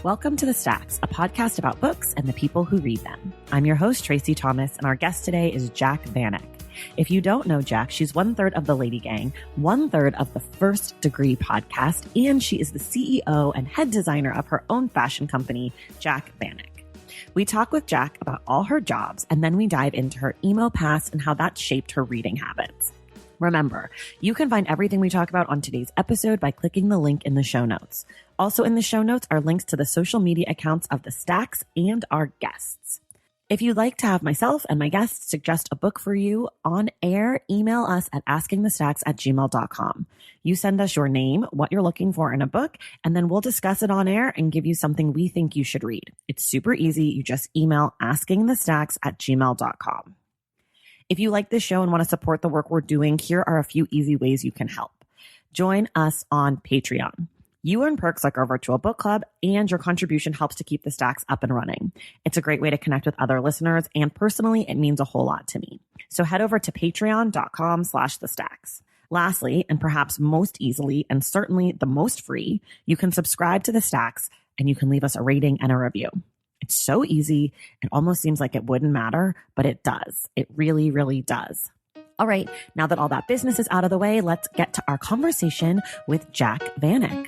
Welcome to The Stacks, a podcast about books and the people who read them. I'm your host, Tracy Thomas, and our guest today is Jac Vanek. If you don't know Jac, she's 1/3 of the Lady Gang, 1/3 of the First Degree podcast, and she is the CEO and head designer of her own fashion company, Jac Vanek. We talk with Jac about all her jobs, and then we dive into her emo past and how that shaped her reading habits. Remember, you can find everything we talk about on today's episode by clicking the link in the show notes. Also in the show notes are links to the social media accounts of The Stacks and our guests. If you'd like to have myself and my guests suggest a book for you on air, email us at askingthestacks@gmail.com. You send us your name, what you're looking for in a book, and then we'll discuss it on air and give you something we think you should read. It's super easy. You just email askingthestacks@gmail.com. If you like this show and want to support the work we're doing, here are a few easy ways you can help. Join us on Patreon. You earn perks like our virtual book club, and your contribution helps to keep the Stacks up and running. It's a great way to connect with other listeners, and personally, it means a whole lot to me. So head over to patreon.com/thestacks. Lastly, and perhaps most easily, and certainly the most free, you can subscribe to The Stacks, and you can leave us a rating and a review. It's so easy. It almost seems like it wouldn't matter, but it does. It really, really does. All right, now that all that business is out of the way, let's get to our conversation with Jac Vanek.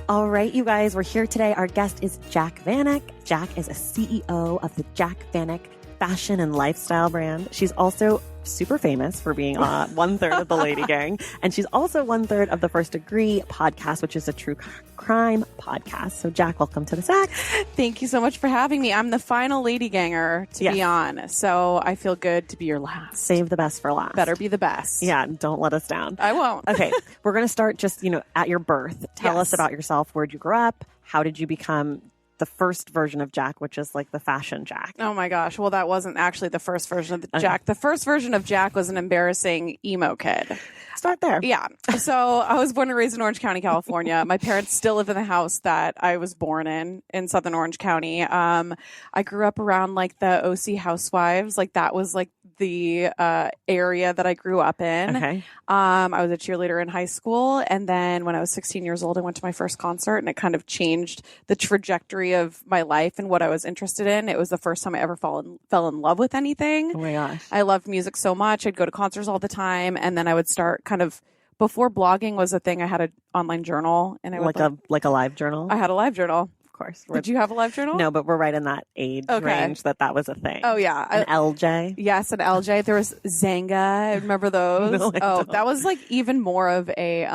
All right, you guys, we're here today. Our guest is Jac Vanek. Jac is a CEO of the Jac Vanek fashion and lifestyle brand. She's also super famous for being 1/3 of the Lady Gang. And she's also 1/3 of the First Degree podcast, which is a true crime podcast. So Jac, welcome to The Stacks. Thank you so much for having me. I'm the final Lady Ganger to be on. So I feel good to be your last. Save the best for last. Better be the best. Yeah, don't let us down. I won't. Okay, we're going to start just, at your birth. Tell us about yourself. Where'd you grow up? How did you become the first version of Jac, which is like the fashion Jac? Oh my gosh. Well, that wasn't actually the first version of the Jac. The first version of Jac was an embarrassing emo kid. Start there. Yeah. So I was born and raised in Orange County, California. My parents still live in the house that I was born in Southern Orange County. I grew up around like the OC housewives. Like that was like the area that I grew up in. Okay. I was a cheerleader in high school. And then when I was 16 years old, I went to my first concert, and it kind of changed the trajectory of my life and what I was interested in. It was the first time I ever fell in love with anything. Oh my gosh. I loved music so much. I'd go to concerts all the time. And then I would start kind of, before blogging was a thing, I had an online journal. And I would like a live journal? I had a live journal. Of course. Did you have a live journal? No, but we're right in that age range that was a thing. Oh, yeah. An LJ? Yes, an LJ. There was Zanga. I remember those. No, I don't. That was like even more of a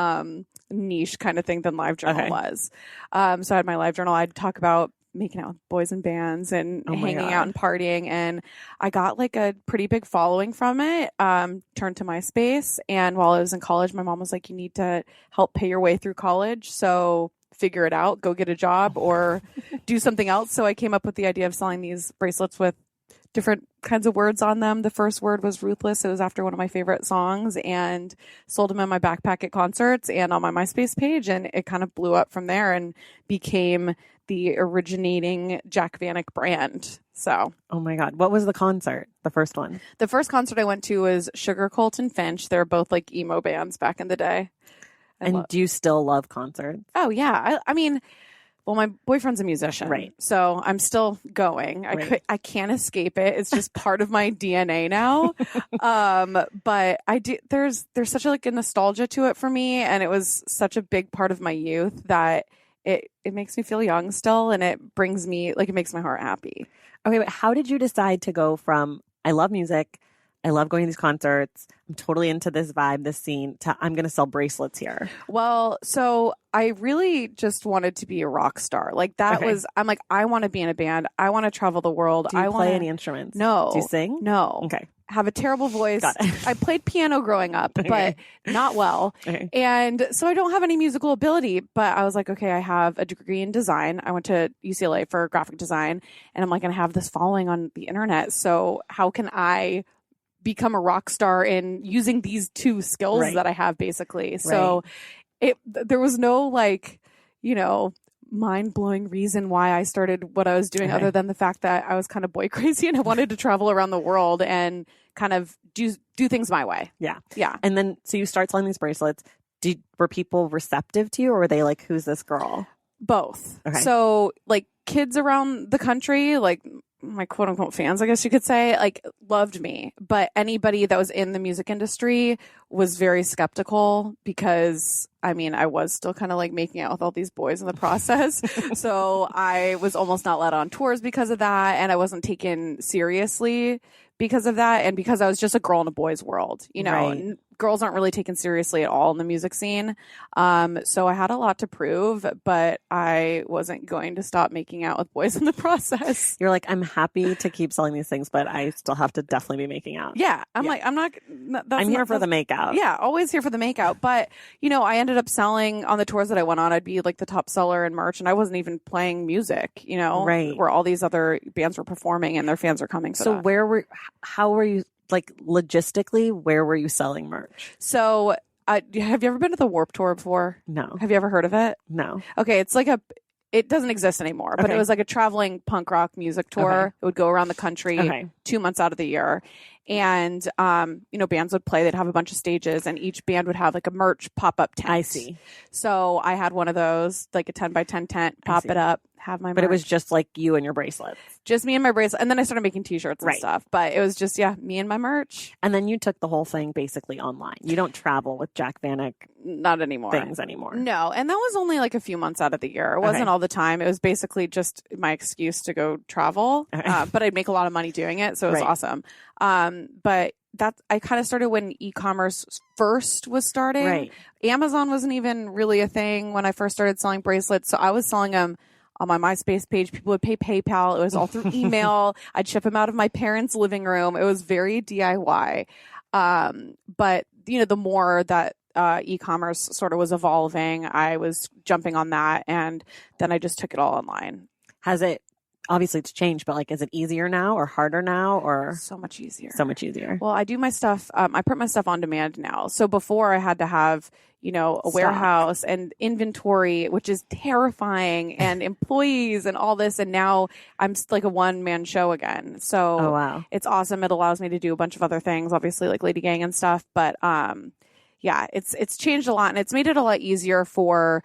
niche kind of thing than live journal was. So I had my live journal. I'd talk about making out with boys in bands and hanging out and partying. And I got like a pretty big following from it, turned to MySpace. And while I was in college, my mom was like, you need to help pay your way through college. So figure it out, go get a job or do something else. So I came up with the idea of selling these bracelets with different kinds of words on them. The first word was ruthless. It was after one of my favorite songs, and sold them in my backpack at concerts and on my MySpace page. And it kind of blew up from there and became the originating Jac Vanek brand. So, oh my God. What was the concert? The first one? The first concert I went to was Sugar Colt and Finch. They were both like emo bands back in the day. Do you still love concerts? Oh, yeah. I mean, well, my boyfriend's a musician. Right. So I'm still going. I can't escape it. It's just part of my DNA now. But I do, there's such a nostalgia to it for me. And it was such a big part of my youth that it makes me feel young still. And it brings me, it makes my heart happy. Okay, but how did you decide to go from, I love music, I love going to these concerts, I'm totally into this vibe, this scene, to I'm going to sell bracelets here? Well, so I really just wanted to be a rock star. I'm like, I want to be in a band. I want to travel the world. Do you play any instruments? No. Do you sing? No. Okay. Have a terrible voice. Got it. I played piano growing up, but not well. Okay. And so I don't have any musical ability, but I was like, okay, I have a degree in design. I went to UCLA for graphic design, and I'm like, going to have this following on the internet. So how can I become a rock star in using these two skills that I have, basically? So there was no mind-blowing reason why I started what I was doing other than the fact that I was kind of boy crazy and I wanted to travel around the world and kind of do things my way. Yeah. Yeah. And then, so you start selling these bracelets. Were people receptive to you, or were they like, who's this girl? Both. Okay. So like kids around the country, like my quote unquote fans, I guess you could say, like loved me. But anybody that was in the music industry was very skeptical because I was still kind of like making out with all these boys in the process. So I was almost not let on tours because of that. And I wasn't taken seriously because of that. And because I was just a girl in a boy's world, right. Girls aren't really taken seriously at all in the music scene. So I had a lot to prove, but I wasn't going to stop making out with boys in the process. You're like, I'm happy to keep selling these things, but I still have to definitely be making out. Yeah. I'm here for the makeout. Yeah. Always here for the makeout. But, I ended up selling on the tours that I went on. I'd be like the top seller in merch, and I wasn't even playing music, right. Where all these other bands were performing and their fans were coming. So how were you, like logistically, where were you selling merch? So have you ever been to the Warped Tour before? No. Have you ever heard of it? No. Okay. It's like it doesn't exist anymore, but it was like a traveling punk rock music tour. It would go around the country 2 months out of the year. And, bands would play. They'd have a bunch of stages, and each band would have like a merch pop-up tent. I see. So I had one of those, like a 10 by 10 tent, pop it up, have my merch. But it was just like you and your bracelets. Just me and my bracelet. And then I started making t-shirts and stuff. But it was just, me and my merch. And then you took the whole thing basically online. You don't travel with Jac Vanek. Not anymore. Things anymore. No. And that was only like a few months out of the year. It wasn't all the time. It was basically just my excuse to go travel. But I'd make a lot of money doing it. So it was awesome. But I kind of started when e-commerce first was starting. Right. Amazon wasn't even really a thing when I first started selling bracelets. So I was selling them on my MySpace page. People would pay PayPal. It was all through email. I'd ship them out of my parents' living room. It was very DIY. But the more that e-commerce sort of was evolving, I was jumping on that, and then I just took it all online. Has it? Obviously it's changed, but like, is it easier now or harder now, or? So much easier. So much easier. Well, I do my stuff. I print my stuff on demand now. So before I had to have, a warehouse and inventory, which is terrifying, and employees and all this. And now I'm like a one-man show again. So It's awesome. It allows me to do a bunch of other things, obviously like Lady Gang and stuff. But it's changed a lot, and it's made it a lot easier for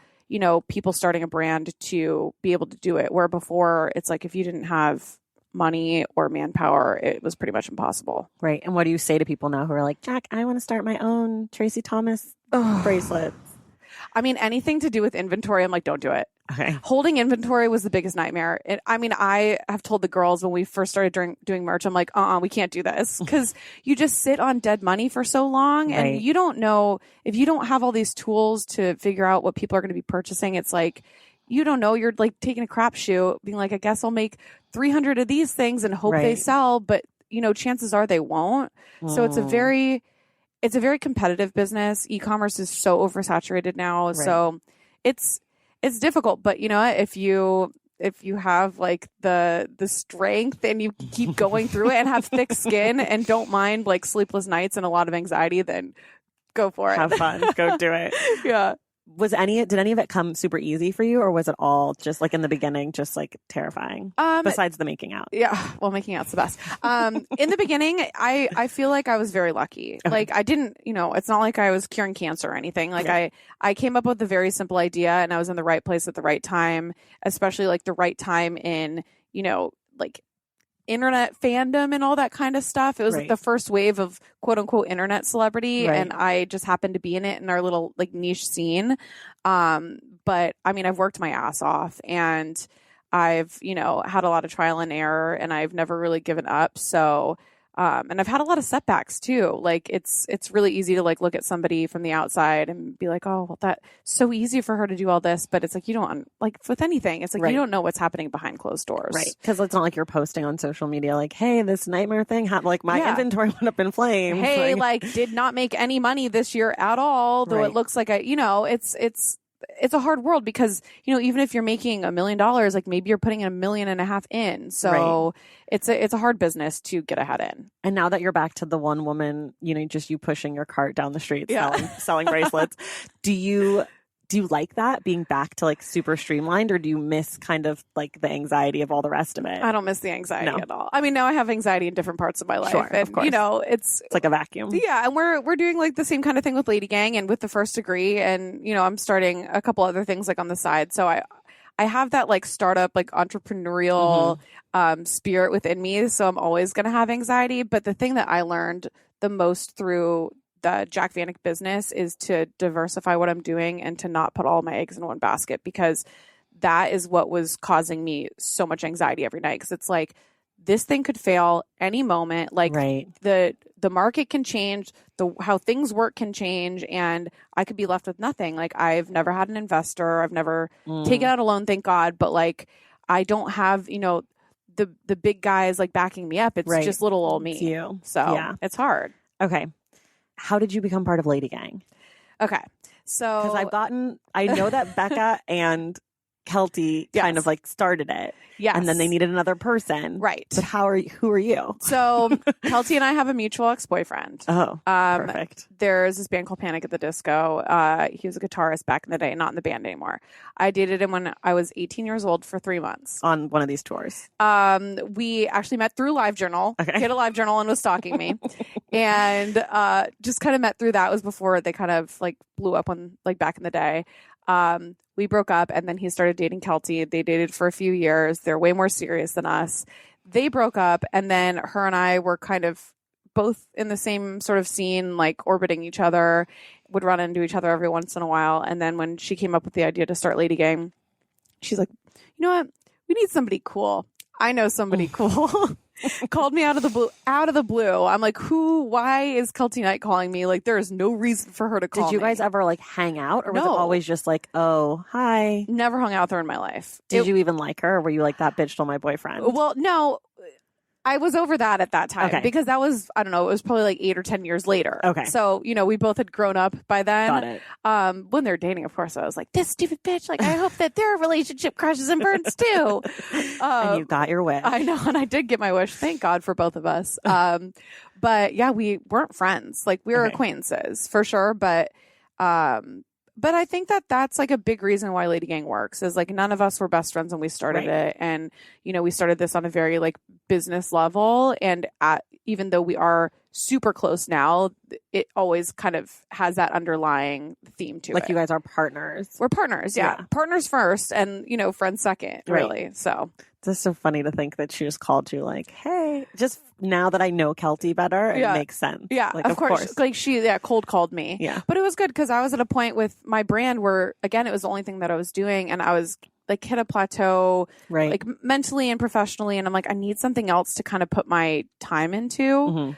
people starting a brand to be able to do it, where before it's like if you didn't have money or manpower, it was pretty much impossible. Right. And what do you say to people now who are like, Jac, I want to start my own Tracy Thomas bracelets? Anything to do with inventory, I'm like, don't do it. Okay. Holding inventory was the biggest nightmare. I have told the girls when we first started doing merch, I'm like, we can't do this, because you just sit on dead money for so long, and you don't know, if you don't have all these tools to figure out what people are going to be purchasing. It's like, you don't know, you're like taking a crapshoot, being like, I guess I'll make 300 of these things and hope they sell, but chances are they won't. So it's a very competitive business. E-commerce is so oversaturated now. Right. So it's difficult, but if you have like the strength and you keep going through it and have thick skin and don't mind like sleepless nights and a lot of anxiety, then go for it. Have fun. Go do it. Yeah. Did any of it come super easy for you, or was it all just like in the beginning, just like terrifying? Besides the making out. Yeah. Well, making out's the best. In the beginning, I feel like I was very lucky. Okay. Like I didn't, it's not like I was curing cancer or anything. Like I came up with a very simple idea, and I was in the right place at the right time, especially like the right time in, like internet fandom and all that kind of stuff. It was like the first wave of quote unquote internet celebrity. And I just happened to be in it in our little like niche scene. But I've worked my ass off, and I've, had a lot of trial and error, and I've never really given up. So, and I've had a lot of setbacks too. Like it's really easy to like look at somebody from the outside and be like, oh, well, that's so easy for her to do all this. But it's like, you don't, like with anything, it's like, you don't know what's happening behind closed doors. Right. Because it's not like you're posting on social media like, hey, this nightmare thing happened. Like my inventory went up in flames. Hey, like did not make any money this year at all. Though it looks like it's a hard world, because, even if you're making $1 million, like maybe you're putting $1.5 million in. So it's a hard business to get ahead in. And now that you're back to the one woman, just you pushing your cart down the street selling bracelets, do you Do you like that, being back to like super streamlined, or do you miss kind of like the anxiety of all the rest of it? I don't miss the anxiety at all. I mean, now I have anxiety in different parts of my life. Sure, and, of course. you know, it's like a vacuum. Yeah. And we're doing like the same kind of thing with Lady Gang and with the First Degree. And, you know, I'm starting a couple other things like on the side. So I have that like startup, like entrepreneurial spirit within me. So I'm always going to have anxiety. But the thing that I learned the most through the Jac Vanek business is to diversify what I'm doing and to not put all my eggs in one basket, because that is what was causing me so much anxiety every night. Because it's like, this thing could fail any moment. Like the market can change, how things work can change, and I could be left with nothing. Like, I've never had an investor. I've never taken out a loan, thank God. But like, I don't have, you know, the big guys like backing me up. It's just little old me. It's you. So it's hard. Okay. How did you become part of Lady Gang? Okay. So Because I know that Becca and Kelty kind of like started it. Yes. And then they needed another person. Right. But who are you? So Kelty and I have a mutual ex-boyfriend. Oh, perfect. There's this band called Panic at the Disco. He was a guitarist back in the day, not in the band anymore. I dated him when I was 18 years old for 3 months. On one of these tours. We actually met through LiveJournal. Okay. He had a LiveJournal and was stalking me. And just kind of met through that. It was before they kind of like blew up back in the day. We broke up, and then he started dating Kelty. They dated for a few years. They're way more serious than us. They broke up, and then her and I were kind of both in the same sort of scene, like orbiting each other, would run into each other every once in a while. And then when she came up with the idea to start Lady Gang, she's like, you know what? We need somebody cool. I know somebody cool. Called me out of the blue. I'm like, why is Kelty Knight calling me? Like, there is no reason for her to call me. Did you guys ever like hang out, or was it always just like, oh, hi? Never hung out with her in my life. Did you even like her, or were you like, that bitch stole my boyfriend? Well, no. I was over that at that time because that was, I don't know, it was probably like 8 or 10 years later. Okay. So, you know, we both had grown up by then. Got it. When they were dating, of course, I was like, this stupid bitch. Like, I hope that their relationship crashes and burns too. And you got your wish. I know. And I did get my wish. Thank God for both of us. But yeah, we weren't friends. Like, we were acquaintances for sure. But I think that that's like a big reason why Lady Gang works, is like none of us were best friends when we started it. And, you know, we started this on a very like business level. And even though we are super close now, it always kind of has that underlying theme to it. Like, you guys are partners. We're partners. Yeah. Partners first and, you know, friends second, really. So it's just so funny to think that she just called you like, hey, just now that I know Kelty better, it makes sense. Yeah, like, of course. Like, she cold called me. Yeah. But it was good because I was at a point with my brand where, again, it was the only thing that I was doing. And I was like hit a plateau, like mentally and professionally. And I'm like, I need something else to kind of put my time into.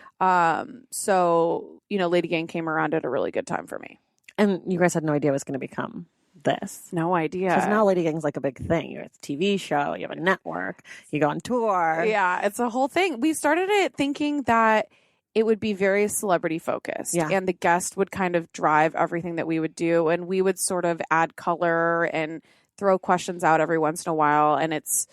So, you know, Lady Gang came around at a really good time for me. And you guys had no idea it was going to become this. No idea. Because now Lady Gang's like a big thing. You have a TV show, you have a network, you go on tour. Yeah, it's a whole thing. We started it thinking that it would be very celebrity focused and the guest would kind of drive everything that we would do, and we would sort of add color and throw questions out every once in a while. And it's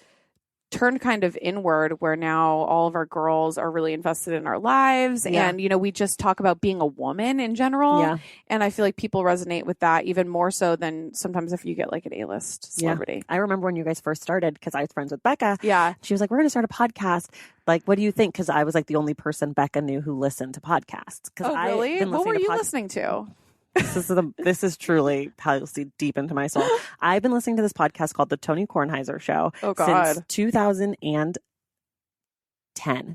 turned kind of inward, where now all of our girls are really invested in our lives. And, you know, we just talk about being a woman in general. And I feel like people resonate with that even more so than sometimes if you get like an A-list celebrity. I remember when you guys first started, because I was friends with Becca. Yeah. She was like, we're going to start a podcast. Like, what do you think? Because I was like the only person Becca knew who listened to podcasts. Oh, really? What were you listening to? This is truly policy deep into my soul. I've been listening to this podcast called The Tony Kornheiser Show since 2010,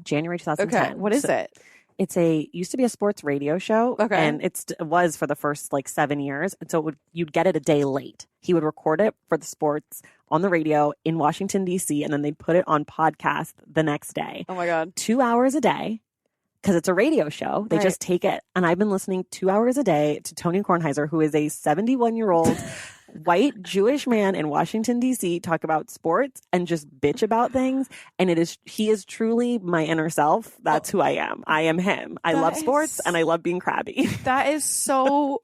January 2010. Okay, what is it? It's used to be a sports radio show, and it was for the first like 7 years. And so you'd get it a day late. He would record it for the sports on the radio in Washington, D.C., and then they'd put it on podcast the next day. Oh my God. 2 hours a day. Because it's a radio show. They just take it. And I've been listening 2 hours a day to Tony Kornheiser, who is a 71-year-old white Jewish man in Washington, D.C., talk about sports and just bitch about things. And he is truly my inner self. That's who I am. I am him. I love sports and I love being crabby. That is so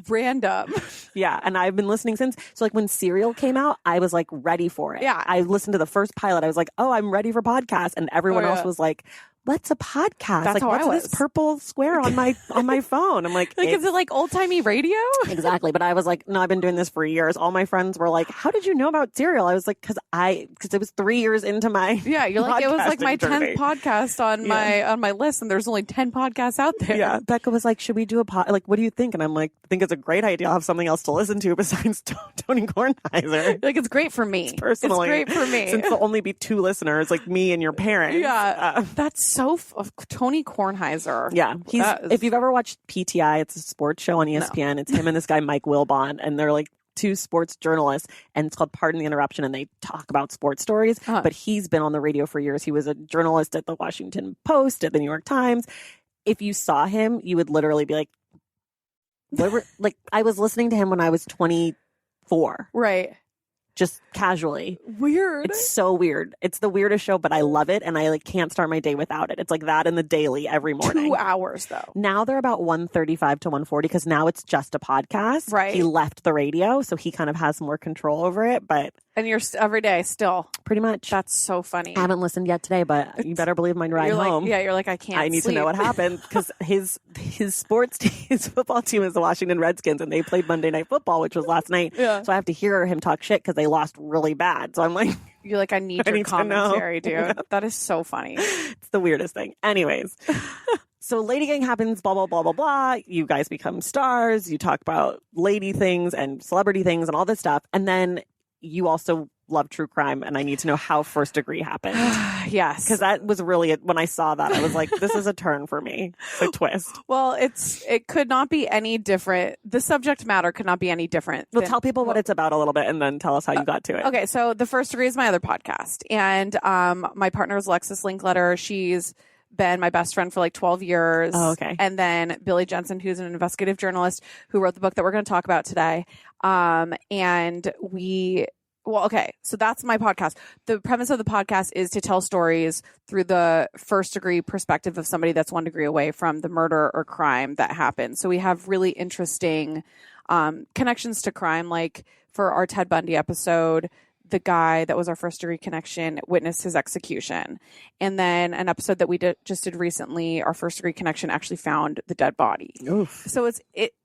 random. Yeah. And I've been listening since. So like when Serial came out, I was like ready for it. Yeah. I listened to the first pilot. I was like, oh, I'm ready for podcasts. And everyone else was like, what's a podcast? That's like, how what's I was. this purple square on my phone? I'm like, is it like old timey radio? Exactly. But I was like, no, I've been doing this for years. All my friends were like, how did you know about Serial? I was like, because it was 3 years into my you're like, it was like my journey. 10th podcast on my list, and there's only 10 podcasts out there. Yeah. Becca was like, should we do like, what do you think? And I'm like, I think it's a great idea. I'll have something else to listen to besides Tony Kornheiser. Like, it's great for me. Personally. It's great for me. Since there'll only be 2 listeners, like me and your parents. Yeah. That's so Tony Kornheiser. Yeah. If you've ever watched PTI, it's a sports show on ESPN. No. It's him and this guy, Mike Wilbon, and they're like 2 sports journalists, and it's called Pardon the Interruption, and they talk about sports stories. But he's been on the radio for years. He was a journalist at the Washington Post, at the New York Times. If you saw him, you would literally be like, like, I was listening to him when I was 24. Right. Just casually. Weird. It's so weird. It's the weirdest show, but I love it, and I like can't start my day without it. It's like that in the daily every morning. 2 hours though. Now they're about 135 to 140 because now it's just a podcast. Right. He left the radio, so he kind of has more control over it. But and you're every day still pretty much. That's so funny. I haven't listened yet today, but you better believe my ride home. You're like I can't. I need sleep. to know what happened because his sports team, his football team is the Washington Redskins, and they played Monday Night Football, which was last night. Yeah. So I have to hear him talk shit because they lost really bad. So I'm like, you're like, I need your commentary, dude. That is so funny. It's the weirdest thing. Anyways. So Lady Gang happens, blah, blah, blah, blah, blah. You guys become stars. You talk about lady things and celebrity things and all this stuff. And then you also love true crime. And I need to know how First Degree happened. Yes. Because that was really, when I saw that, I was like, this is a turn for me. It's a twist. Well, it could not be any different. The subject matter could not be any different. Well, tell people what it's about a little bit and then tell us how you got to it. Okay. So The First Degree is my other podcast. And my partner is Alexis Linkletter. She's been my best friend for like 12 years. Oh, okay. And then Billy Jensen, who's an investigative journalist who wrote the book that we're going to talk about today. So that's my podcast. The premise of the podcast is to tell stories through the first degree perspective of somebody that's 1 degree away from the murder or crime that happened. So we have really interesting connections to crime. Like for our Ted Bundy episode, the guy that was our first degree connection witnessed his execution. And then an episode that we just did recently, our first degree connection actually found the dead body. Oof. So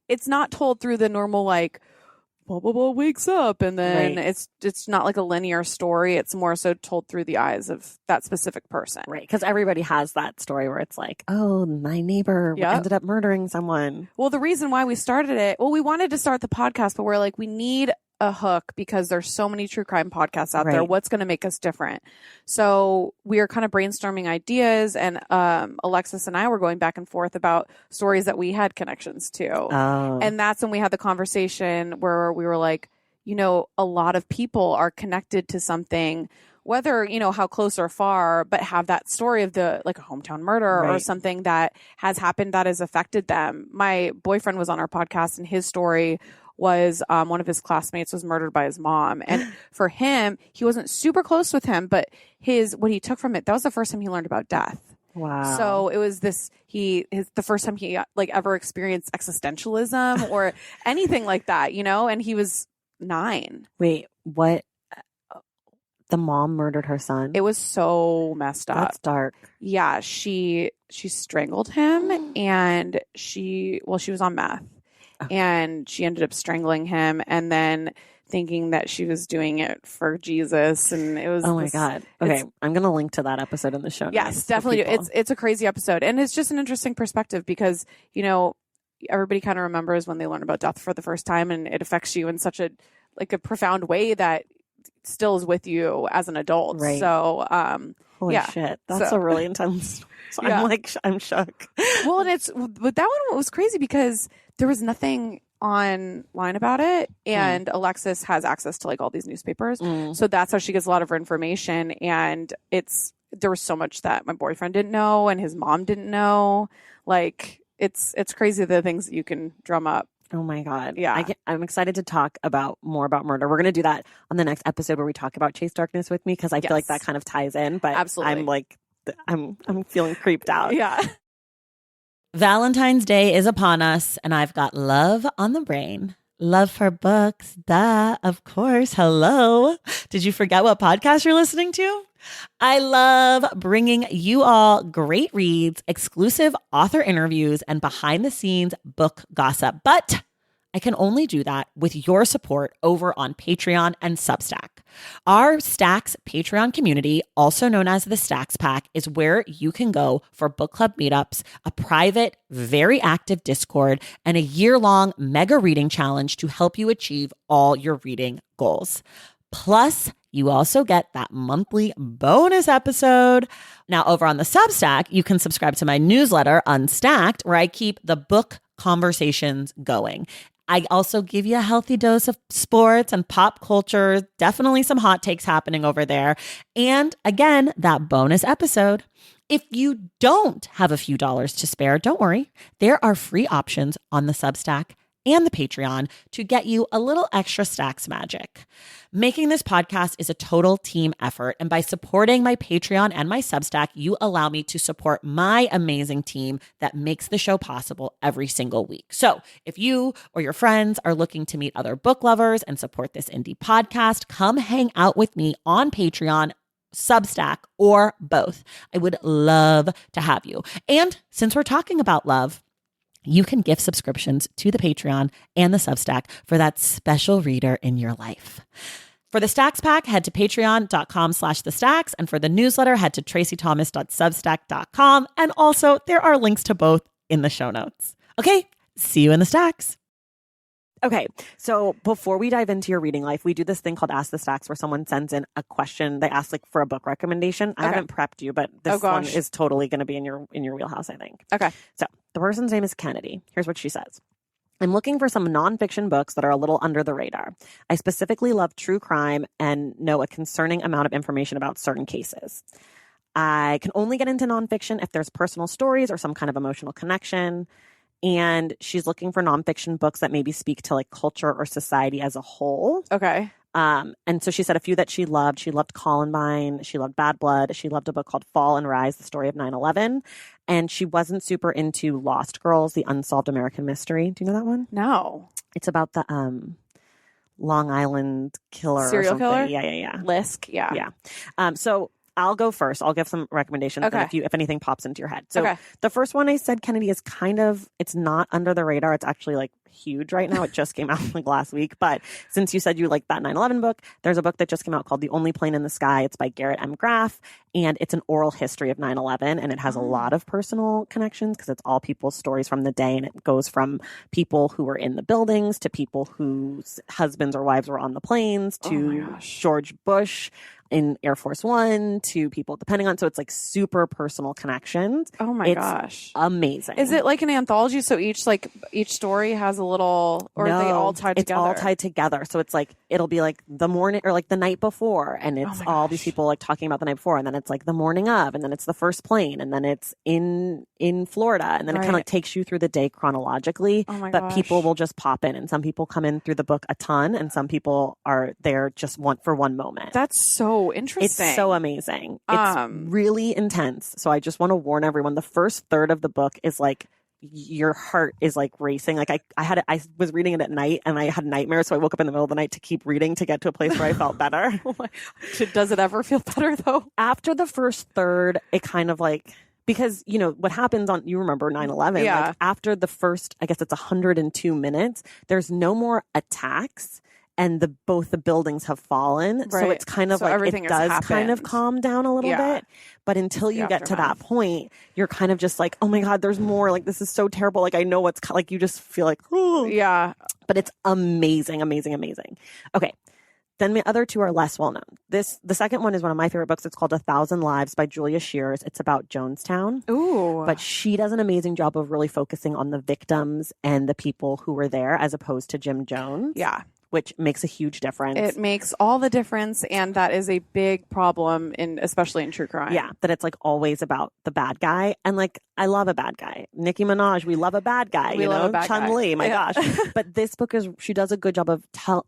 it's not told through the normal, like, blah, blah, blah, wakes up. And then it's not like a linear story. It's more so told through the eyes of that specific person. Right. Because everybody has that story where it's like, oh, my neighbor ended up murdering someone. Well, the reason why we started it, we wanted to start the podcast, but we're like, we need a hook because there's so many true crime podcasts out there. What's going to make us different? So we are kind of brainstorming ideas, and Alexis and I were going back and forth about stories that we had connections to. Oh. And that's when we had the conversation where we were like, a lot of people are connected to something, whether, how close or far, but have that story of like a hometown murder or something that has happened that has affected them. My boyfriend was on our podcast, and his story was one of his classmates was murdered by his mom. And for him, he wasn't super close with him, but what he took from it, that was the first time he learned about death. Wow. So it was the first time he like ever experienced existentialism or anything like that, and he was 9. Wait, what? The mom murdered her son? It was so messed up. That's dark. Yeah. She strangled him, and she was on meth. And she ended up strangling him and then thinking that she was doing it for Jesus. And it was, oh my God. Okay. I'm going to link to that episode in the show notes. Yes, definitely. It's a crazy episode. And it's just an interesting perspective because, everybody kind of remembers when they learn about death for the first time, and it affects you in such a profound way that still is with you as an adult. Right. So, holy shit. That's a really intense. So I'm shook. Well, and but that one was crazy because there was nothing online about it, and Alexis has access to like all these newspapers, so that's how she gets a lot of her information. And there was so much that my boyfriend didn't know and his mom didn't know. Like it's crazy the things that you can drum up. Oh my God. Yeah. I'm excited to talk more about murder. We're going to do that on the next episode where we talk about Chase Darkness with me, because I feel like that kind of ties in, but absolutely. I'm feeling creeped out. Yeah. Valentine's Day is upon us, and I've got love on the brain. Love for books. Duh, of course. Hello. Did you forget what podcast you're listening to? I love bringing you all great reads, exclusive author interviews, and behind the scenes book gossip. But I can only do that with your support over on Patreon and Substack. Our Stacks Patreon community, also known as the Stacks Pack, is where you can go for book club meetups, a private, very active Discord, and a year-long mega reading challenge to help you achieve all your reading goals. Plus, you also get that monthly bonus episode. Now, over on the Substack, you can subscribe to my newsletter, Unstacked, where I keep the book conversations going. I also give you a healthy dose of sports and pop culture, definitely some hot takes happening over there. And again, that bonus episode. If you don't have a few dollars to spare, don't worry. There are free options on the Substack and the Patreon to get you a little extra Stacks magic. Making this podcast is a total team effort, and by supporting my Patreon and my Substack, you allow me to support my amazing team that makes the show possible every single week. So if you or your friends are looking to meet other book lovers and support this indie podcast, come hang out with me on Patreon, Substack, or both. I would love to have you. And since we're talking about love, you can gift subscriptions to the Patreon and the Substack for that special reader in your life. For the Stacks Pack, head to patreon.com/thestacks. And for the newsletter, head to traceythomas.substack.com. And also, there are links to both in the show notes. Okay, see you in the Stacks. Okay, so before we dive into your reading life, we do this thing called Ask the Stacks where someone sends in a question. They ask for a book recommendation. I haven't prepped you, but this one is totally going to be in your wheelhouse, I think. Okay. So the person's name is Kennedy. Here's what she says. I'm looking for some nonfiction books that are a little under the radar. I specifically love true crime and know a concerning amount of information about certain cases. I can only get into nonfiction if there's personal stories or some kind of emotional connection. And she's looking for nonfiction books that maybe speak to like culture or society as a whole. Okay. And so she said a few that she loved. She loved Columbine. She loved Bad Blood. She loved a book called Fall and Rise, the story of 9/11. And she wasn't super into Lost Girls, the unsolved American mystery. Do you know that one? No. It's about the Long Island killer serial or something. killer? Yeah. Lisk, yeah. Yeah. So I'll go first. I'll give some recommendations if anything pops into your head. So the first one I said, Kennedy, is it's not under the radar. It's actually like huge right now. It just came out like last week. But since you said you liked that 9/11 book, there's a book that just came out called The Only Plane in the Sky. It's by Garrett M. Graff. And it's an oral history of 9/11. And it has a lot of personal connections because it's all people's stories from the day. And it goes from people who were in the buildings to people whose husbands or wives were on the planes to George Bush in Air Force One to people depending on. So it's like super personal connections. Oh my gosh. Amazing. Is it like an anthology? So each story has a little, or are they all tied together? It's all tied together. So it's like, it'll be like the morning or like the night before. And it's all these people like talking about the night before. And then it's like the morning of, and then it's the first plane. And then it's in Florida. And then it kind of like takes you through the day chronologically. Oh my but gosh. People will just pop in, and some people come in through the book a ton. And some people are there just for one moment. That's so interesting. It's so amazing. It's really intense. So I just want to warn everyone. The first third of the book is like, your heart is like racing. Like I was reading it at night and I had nightmares. So I woke up in the middle of the night to keep reading to get to a place where I felt better. Does it ever feel better though? After the first third, it kind of like, because you know what happens you remember 9/11. Yeah. Like after the first, I guess it's 102 minutes, there's no more attacks. And both the buildings have fallen. Right. So it's kind of like it does kind of calm down a little bit. But until you get to that point, you're kind of just like, oh my God, there's more. Like, this is so terrible. Like, I know what's like, you just feel like, oh. Yeah. But it's amazing, amazing, amazing. Okay. Then the other two are less well known. The second one is one of my favorite books. It's called 1,000 Lives by Julia Shears. It's about Jonestown. Ooh. But she does an amazing job of really focusing on the victims and the people who were there as opposed to Jim Jones. Yeah. Which makes a huge difference. It makes all the difference, and that is a big problem especially in true crime. Yeah, that it's like always about the bad guy, and like I love a bad guy. Nicki Minaj, we love a bad guy. We love a bad guy. Chun-Li, my gosh. But this book she does a good job of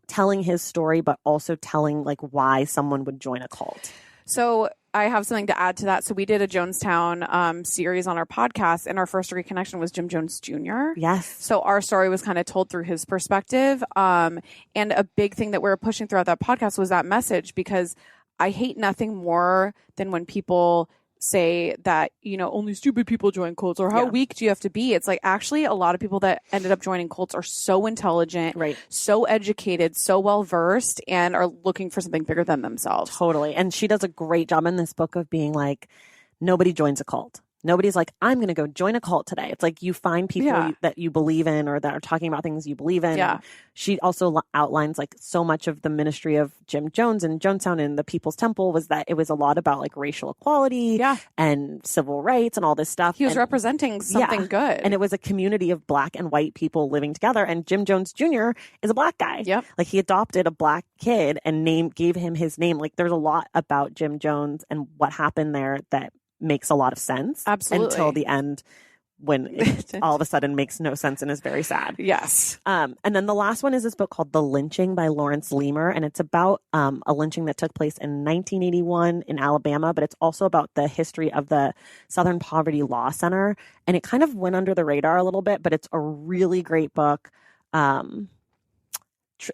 telling his story, but also telling like why someone would join a cult. So I have something to add to that. So we did a Jonestown series on our podcast, and our first reconnection was Jim Jones Jr. Yes. So our story was kind of told through his perspective. And a big thing that we were pushing throughout that podcast was that message, because I hate nothing more than when people say that, only stupid people join cults, or how weak do you have to be? It's like, actually, a lot of people that ended up joining cults are so intelligent, so educated, so well versed, and are looking for something bigger than themselves. Totally. And she does a great job in this book of being like, nobody joins a cult. Nobody's like, I'm going to go join a cult today. It's like you find people that you believe in, or that are talking about things you believe in. Yeah. And she also outlines like so much of the ministry of Jim Jones and Jonestown and the People's Temple was that it was a lot about like racial equality and civil rights and all this stuff. He was representing something good. And it was a community of black and white people living together. And Jim Jones Jr. is a black guy. Yep. Like he adopted a black kid and gave him his name. Like there's a lot about Jim Jones and what happened there that makes a lot of sense. Absolutely. Until the end, when it all of a sudden makes no sense and is very sad. Yes. And then the last one is this book called The Lynching by Lawrence Leamer. And it's about a lynching that took place in 1981 in Alabama, but it's also about the history of the Southern Poverty Law Center. And it kind of went under the radar a little bit, but it's a really great book. It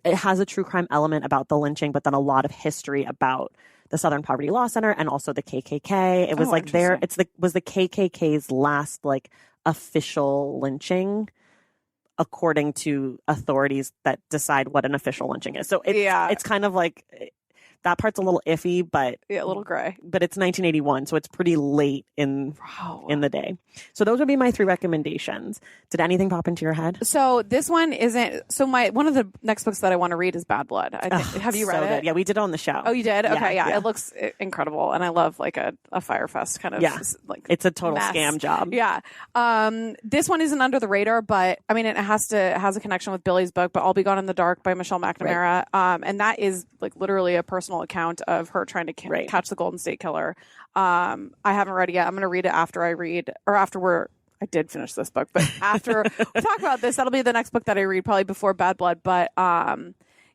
has a true crime element about the lynching, but then a lot of history about the Southern Poverty Law Center and also the KKK. It was was the KKK's last like official lynching, according to authorities that decide what an official lynching is. So it's kind of like that part's a little iffy, but a little gray. But it's 1981, so it's pretty late in the day. So those would be my 3 recommendations. Did anything pop into your head? So this one isn't. So one of the next books that I want to read is Bad Blood. Have you read it? Good. Yeah, we did it on the show. Oh, you did? Okay, yeah. It looks incredible, and I love like a Fire Fest kind of. Yeah, like it's a total scam job. Yeah. This one isn't under the radar, but I mean, it has a connection with Billy's book, but I'll Be Gone in the Dark by Michelle McNamara, and that is like literally a personal account of her trying to catch the Golden State Killer. I haven't read it yet. I'm going to read it after I did finish this book, but after we talk about this, that'll be the next book that I read, probably before Bad Blood. But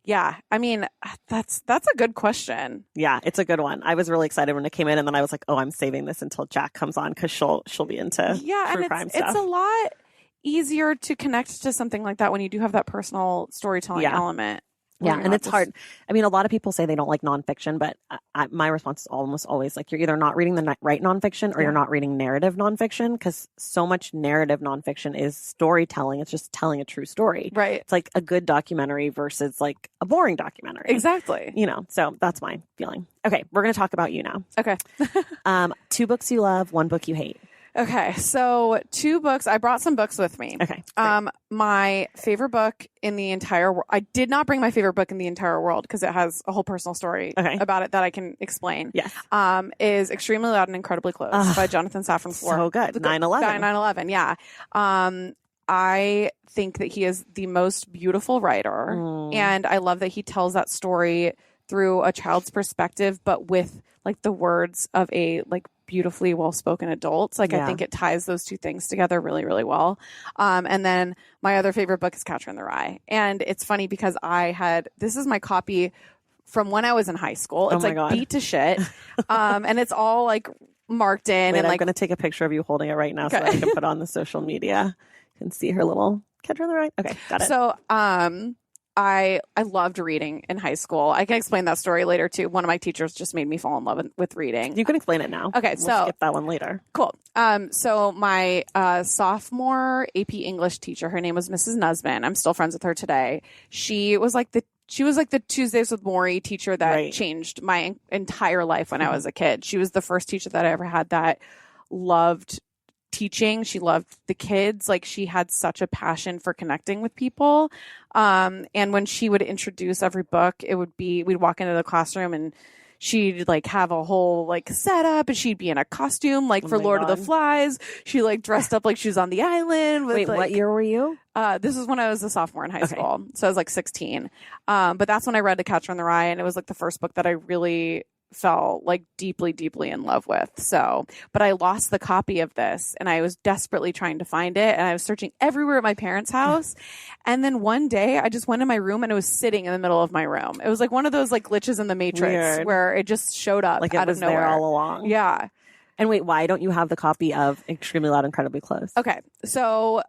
yeah, I mean, that's a good question. Yeah, it's a good one. I was really excited when it came in, and then I was like, oh, I'm saving this until Jac comes on, because she'll be into true crime stuff. It's a lot easier to connect to something like that when you do have that personal storytelling element. Yeah, and it's hard. I mean, a lot of people say they don't like nonfiction, but my response is almost always like, you're either not reading the right nonfiction or you're not reading narrative nonfiction, because so much narrative nonfiction is storytelling. It's just telling a true story. Right. It's like a good documentary versus like a boring documentary. Exactly. So that's my feeling. Okay, we're going to talk about you now. Okay. 2 books you love, 1 book you hate. Okay, so 2 books. I brought some books with me. Okay. My favorite book in the entire world. I did not bring my favorite book in the entire world because it has a whole personal story about it that I can explain. Yes. Is Extremely Loud and Incredibly Close by Jonathan Safran Foer. So good. 9/11. 9/11. Yeah. I think that he is the most beautiful writer, and I love that he tells that story through a child's perspective, but with like the words of a like beautifully well-spoken adult. Like I think it ties those 2 things together really, really well. And then my other favorite book is Catcher in the Rye. And it's funny because this is my copy from when I was in high school. It's beat to shit. And it's all like marked in. I'm going to take a picture of you holding it right now so I can put on the social media. You can see her little Catcher in the Rye. Okay, got it. So, I loved reading in high school. I can explain that story later too. One of my teachers just made me fall in love with reading. You can explain it now. Okay, we'll skip that one later. Cool. So my sophomore AP English teacher, her name was Mrs. Nusman. I'm still friends with her today. She was like the Tuesdays with Maury teacher that changed my entire life when I was a kid. She was the first teacher that I ever had that loved teaching. She loved the kids. Like she had such a passion for connecting with people. And when she would introduce every book, we'd walk into the classroom and she'd like have a whole like setup, and she'd be in a costume like for Lord of the Flies. She like dressed up like she was on the island. Wait, what year were you? This was when I was a sophomore in high school. So I was like 16. But that's when I read The Catcher in the Rye, and it was like the first book that I really fell like deeply, deeply in love with. So, but I lost the copy of this and I was desperately trying to find it. And I was searching everywhere at my parents' house. And then one day I just went in my room and it was sitting in the middle of my room. It was like one of those like glitches in the Matrix where it just showed up like out it was of nowhere. There all along. Yeah. And wait, why don't you have the copy of Extremely Loud, Incredibly Close? Okay. So,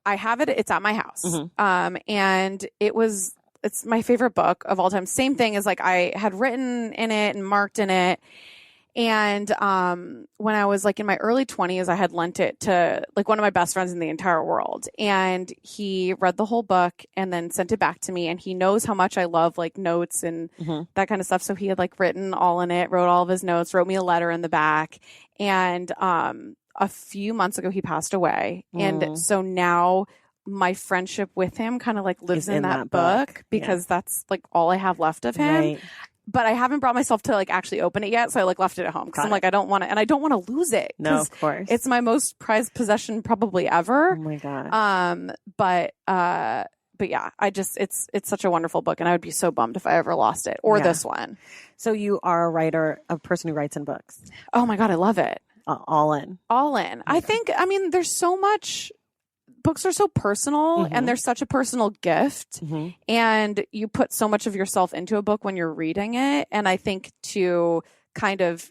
I have it. It's at my house. And it's my favorite book of all time. Same thing as like I had written in it and marked in it. And when I was like in my early 20s, I had lent it to like one of my best friends in the entire world. And he read the whole book and then sent it back to me. And he knows how much I love like notes and that kind of stuff. So he had like written all in it, wrote all of his notes, wrote me a letter in the back. And a few months ago, he passed away. And so now my friendship with him kind of like lives in that book because that's like all I have left of him. Right. But I haven't brought myself to like actually open it yet. So I like left it at home because I'm like, I don't want to, and I don't want to lose it. No, of course. It's my most prized possession probably ever. Oh my God. But yeah, it's such a wonderful book and I would be so bummed if I ever lost it or this one. So you are a person who writes in books. Oh my God. I love it. All in. Yeah. I mean, there's so much. Books are so personal and they're such a personal gift and you put so much of yourself into a book when you're reading it. And I think to kind of,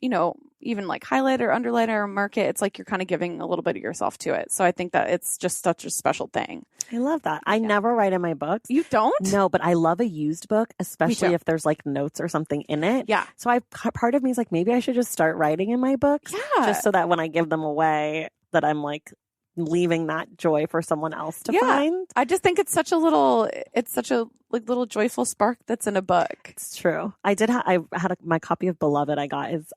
even like highlight or underline or mark it, it's like you're kind of giving a little bit of yourself to it. So I think that it's just such a special thing. I love that. I never write in my books. You don't? No, but I love a used book, especially if there's like notes or something in it. Yeah. So part of me is like, maybe I should just start writing in my books. Yeah. Just so that when I give them away, that I'm like leaving that joy for someone else to find. I just think it's such a like little joyful spark that's in a book. It's true. I had my copy of Beloved I got is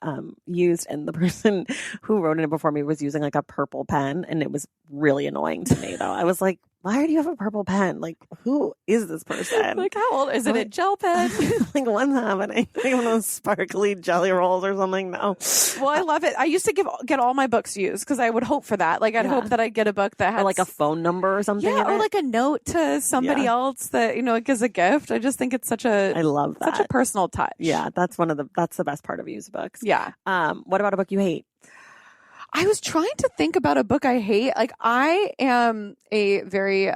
used, and the person who wrote it before me was using like a purple pen, and it was really annoying to me though. I was like, why do you have a purple pen? Like, who is this person? Like, how old is it? A gel pen? Like, what's happening? Like one of those sparkly jelly rolls or something? No. Well, I love it. I used to get all my books used because I would hope for that. Like, I'd hope that I'd get a book that had like a phone number or something. Yeah, or like a note to somebody else that like as a gift. I just think it's I love that. Such a personal touch. Yeah, that's the best part of used books. Yeah. What about a book you hate? I was trying to think about a book I hate. Like, I am a very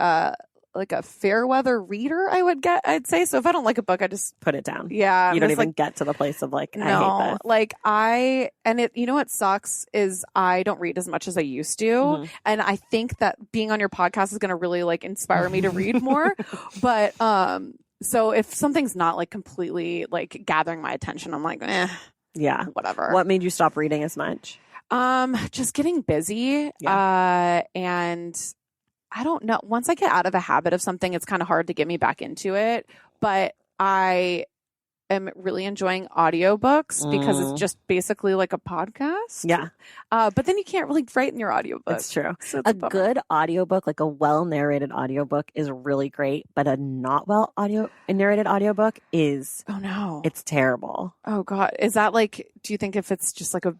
like a fair weather reader, I'd say. So if I don't like a book, I just put it down. Yeah. You don't even get to the place of like, no, I hate this. Like what sucks is I don't read as much as I used to. And I think that being on your podcast is going to really like inspire me to read more. But, so if something's not like completely like gathering my attention, I'm like, yeah, whatever. What made you stop reading as much? Just getting busy. And I don't know. Once I get out of a habit of something, it's kind of hard to get me back into it. But I am really enjoying audiobooks because it's just basically like a podcast. Yeah. But then you can't really write in your audiobook. It's true. So it's a good audiobook, like a well-narrated audiobook is really great, but a not narrated audiobook is... Oh, no. It's terrible. Oh, God. Is that like... Do you think if it's just like a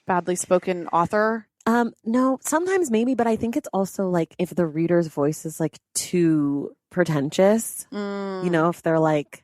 badly spoken author? No, sometimes maybe, but I think it's also like if the reader's voice is like too pretentious, if they're like,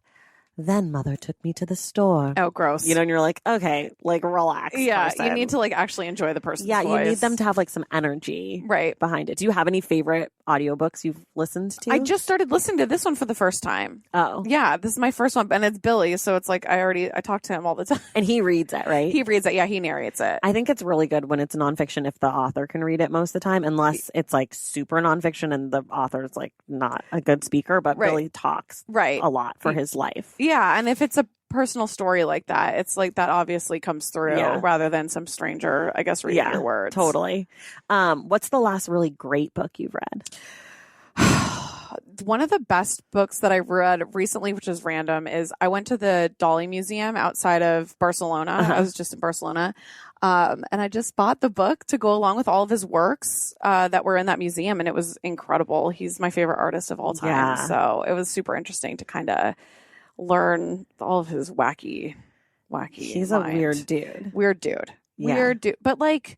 then mother took me to the store. Oh, gross. And you're like, okay, like relax. Yeah, person. you need to like actually enjoy the person's voice. Yeah, you need them to have like some energy behind it. Do you have any favorite audiobooks you've listened to? I just started listening to this one for the first time. Oh. Yeah, this is my first one, and it's Billy, so it's like I talk to him all the time. And he reads it, right? He reads it, yeah, he narrates it. I think it's really good when it's nonfiction if the author can read it most of the time, unless it's like super nonfiction and the author's like not a good speaker, but Billy talks a lot for his life. Yeah, and if it's a personal story like that, it's like that obviously comes through rather than some stranger, I guess, reading your words. Totally. What's the last really great book you've read? One of the best books that I read recently, which is random, is I went to the Dalí Museum outside of Barcelona. I was just in Barcelona. And I just bought the book to go along with all of his works that were in that museum. And it was incredible. He's my favorite artist of all time. Yeah. So it was super interesting to kind of learn all of his wacky. He's mind. A weird dude. Yeah. Weird dude. But like,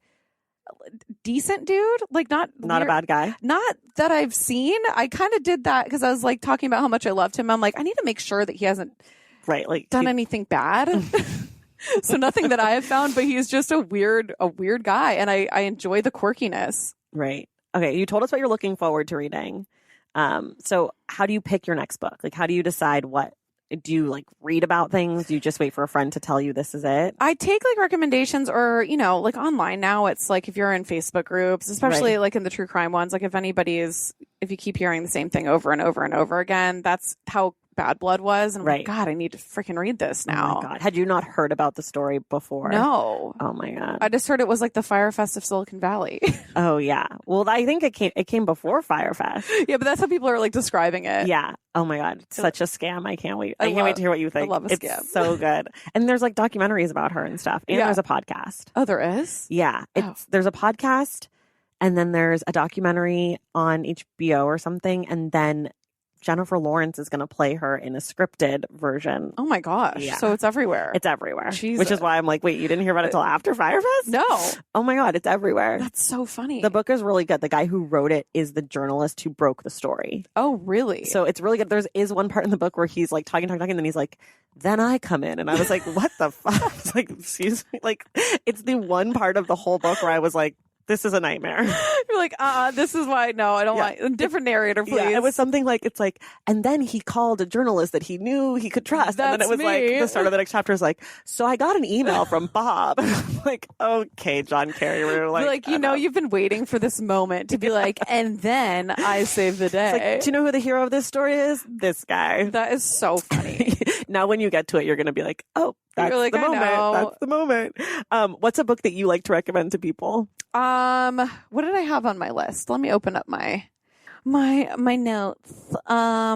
decent dude, like not a bad guy, not that I've seen. I kind of did that because I was like talking about how much I loved him. I'm like, I need to make sure that he hasn't done anything bad. So nothing that I have found, but he's just a weird guy. And I enjoy the quirkiness. Right. Okay. You told us what you're looking forward to reading. So how do you pick your next book? Like, how do you decide what? Do you like read about things? Do you just wait for a friend to tell you this is it? I take like recommendations or, like online now, it's like if you're in Facebook groups, especially like in the true crime ones, like if you keep hearing the same thing over and over and over again, that's how Bad Blood was. And I'm like, God, I need to freaking read this now. Oh my God. Had you not heard about the story before? No. Oh my God. I just heard it was like the Fire Fest of Silicon Valley. Oh yeah. Well, I think it came before Fire Fest. Yeah, but that's how people are like describing it. Yeah. Oh my God. It's such a scam. I can't wait. I can't wait to hear what you think. I love a scam. It's so good. And there's like documentaries about her and stuff. And there's a podcast. Oh, there is? Yeah. There's a podcast and then there's a documentary on HBO or something. And then Jennifer Lawrence is going to play her in a scripted version. Oh my gosh. Yeah. So it's everywhere. It's everywhere. Jesus. Which is why I'm like, wait, you didn't hear about it till after Fire Fest? No. Oh my God, it's everywhere. That's so funny. The book is really good. The guy who wrote it is the journalist who broke the story. Oh, really? So it's really good. There is one part in the book where he's like talking, and then he's like, then I come in. And I was like, what the fuck? It's like, excuse me. Like, it's the one part of the whole book where I was like, this is a nightmare. You're like, this is why, no, I don't want a different narrator, please. Yeah, it was something like, it's like, and then he called a journalist that he knew he could trust. That's and then it was me. like, the start of the next chapter is like, so I got an email from Bob. I'm like, okay, John Carreyrou. Like, you've been waiting for this moment to be like, and then I saved the day. Like, do you know who the hero of this story is? This guy. That is so funny. Now, when you get to it, you're going to be like, oh, that's like, the moment. That's the moment. What's a book that you like to recommend to people? What did I have on my list? Let me open up my notes. I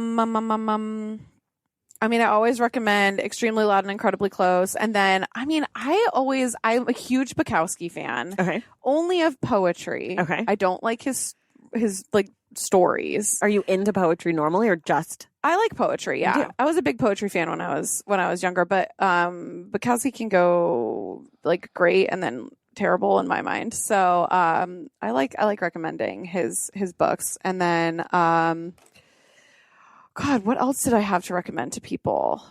always recommend Extremely Loud and Incredibly Close. And then, I'm a huge Bukowski fan. Okay. Only of poetry. Okay. I don't like his like stories. Are you into poetry normally or just? I like poetry. Yeah. I was a big poetry fan when I was younger, but, Bukowski can go like great and then terrible in my mind. So, I like recommending his books. And then, God, what else did I have to recommend to people?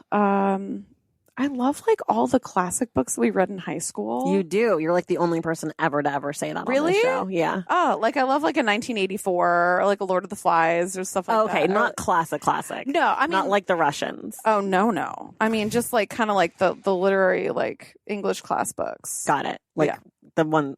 I love like all the classic books that we read in high school. You do. You're like the only person ever to ever say that really? On this show. Yeah. Oh, like I love like a 1984 or like a Lord of the Flies or stuff like that. Okay, not classic. No, I mean not like the Russians. Oh no. I mean just like kind of like the literary like English class books. Got it. Like the one,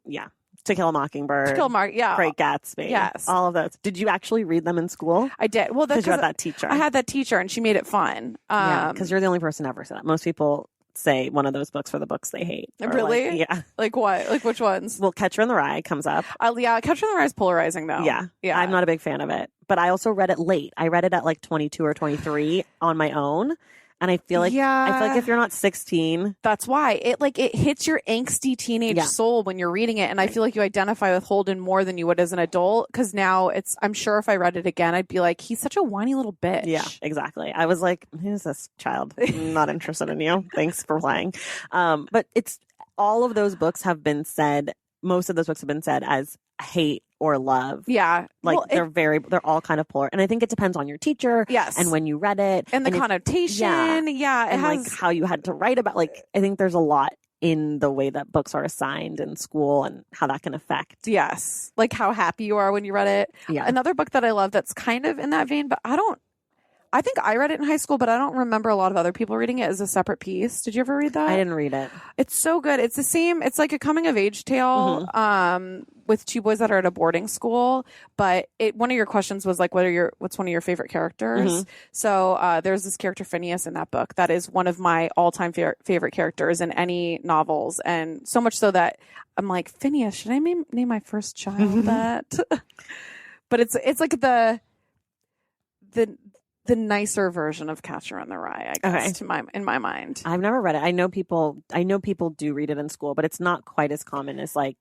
To Kill a Mockingbird. Great Gatsby. Yes. All of those. Did you actually read them in school? I did. Well, that's because you had that teacher. I had that teacher and she made it fun. Because you're the only person ever said that. Most people say one of those books for the books they hate. Really? Like, yeah. Like what? Like which ones? Well, Catcher in the Rye comes up. Catcher in the Rye is polarizing though. Yeah. I'm not a big fan of it. But I also read it late. I read it at like 22 or 23 on my own. And I feel like if you're not 16, that's why it hits your angsty teenage soul when you're reading it. And I feel like you identify with Holden more than you would as an adult. Because now I'm sure if I read it again, I'd be like, he's such a whiny little bitch. Yeah, exactly. I was like, who's this child? I'm not interested in you. Thanks for playing. But all of those books have been said. Most of those books have been said as hate or love. Yeah. Like they're all kind of polar. And I think it depends on your teacher. Yes. And when you read it. And the connotation. Yeah. And like how you had to write about, like, I think there's a lot in the way that books are assigned in school and how that can affect. Yes. Like how happy you are when you read it. Yeah. Another book that I love that's kind of in that vein, but I think I read it in high school, but I don't remember a lot of other people reading it as a separate piece. Did you ever read that? I didn't read it. It's so good. It's the same. It's like a coming of age tale, with two boys that are at a boarding school. But one of your questions was like, what's one of your favorite characters? Mm-hmm. So there's this character Phineas in that book that is one of my all-time favorite characters in any novels, and so much so that I'm like, Phineas, should I name my first child that? But it's like the nicer version of Catcher in the Rye, I guess, in my mind. I've never read it. I know people do read it in school, but it's not quite as common as a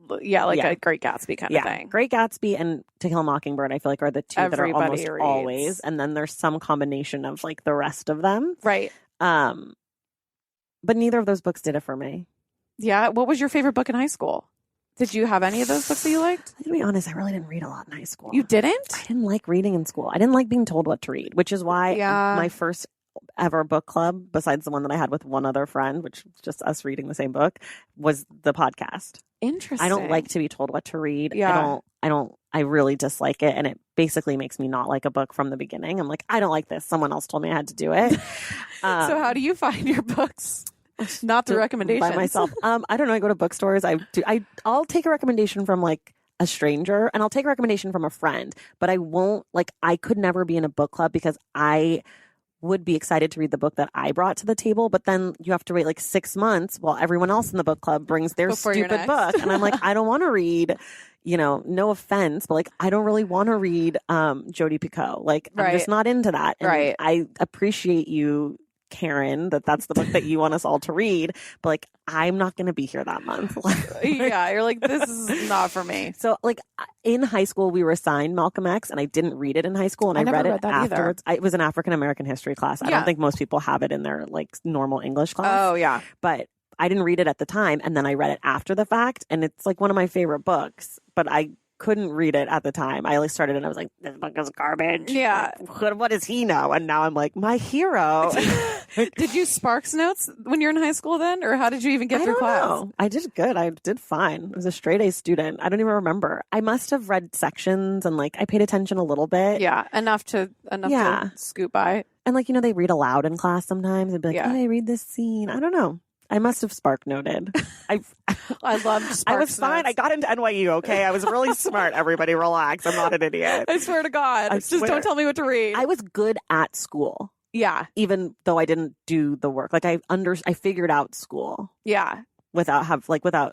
Great Gatsby kind of thing. Great Gatsby and To Kill a Mockingbird, I feel like, are the two that are almost reads. Always. And then there's some combination of like the rest of them. Right. But neither of those books did it for me. Yeah. What was your favorite book in high school? Did you have any of those books that you liked? To be honest, I really didn't read a lot in high school. You didn't? I didn't like reading in school. I didn't like being told what to read, which is why my first ever book club, besides the one that I had with one other friend, which was just us reading the same book, was the podcast. Interesting. I don't like to be told what to read. Yeah. I really dislike it. And it basically makes me not like a book from the beginning. I'm like, I don't like this. Someone else told me I had to do it. So how do you find your books? Not through recommendations. By myself. I don't know. I go to bookstores. I'll take a recommendation from like a stranger, and I'll take a recommendation from a friend, but I won't, like, I could never be in a book club because I would be excited to read the book that I brought to the table, but then you have to wait like 6 months while everyone else in the book club brings their stupid book. And I'm like, I don't want to read, no offense, but like, I don't really want to read Jodi Picoult. Like, I'm just not into that. And I appreciate you, Karen, that's the book that you want us all to read, but like, I'm not going to be here that month. Yeah, you're like, this is not for me. So like in high school, we were assigned Malcolm X, and I didn't read it in high school, and I read it afterwards. It was an African American history class. I don't think most people have it in their like normal English class. Oh yeah. But I didn't read it at the time, and then I read it after the fact, and it's like one of my favorite books, but I couldn't read it at the time. I like started and I was like, this book is garbage. Yeah. Like, what does he know? And now I'm like, my hero. Did you Sparks notes when you're in high school then? Or how did you even get through class? Know. I did good. I did fine. I was a straight A student. I don't even remember. I must have read sections and like I paid attention a little bit. Yeah. Enough to scoot by. And like, they read aloud in class sometimes. They'd be like, hey, read this scene. I don't know. I must have Spark noted. I loved Sparks. I was fine. I got into NYU, okay? I was really smart. Everybody relax. I'm not an idiot. I swear to God. Don't tell me what to read. I was good at school. Yeah. Even though I didn't do the work. Like I figured out school. Yeah. Without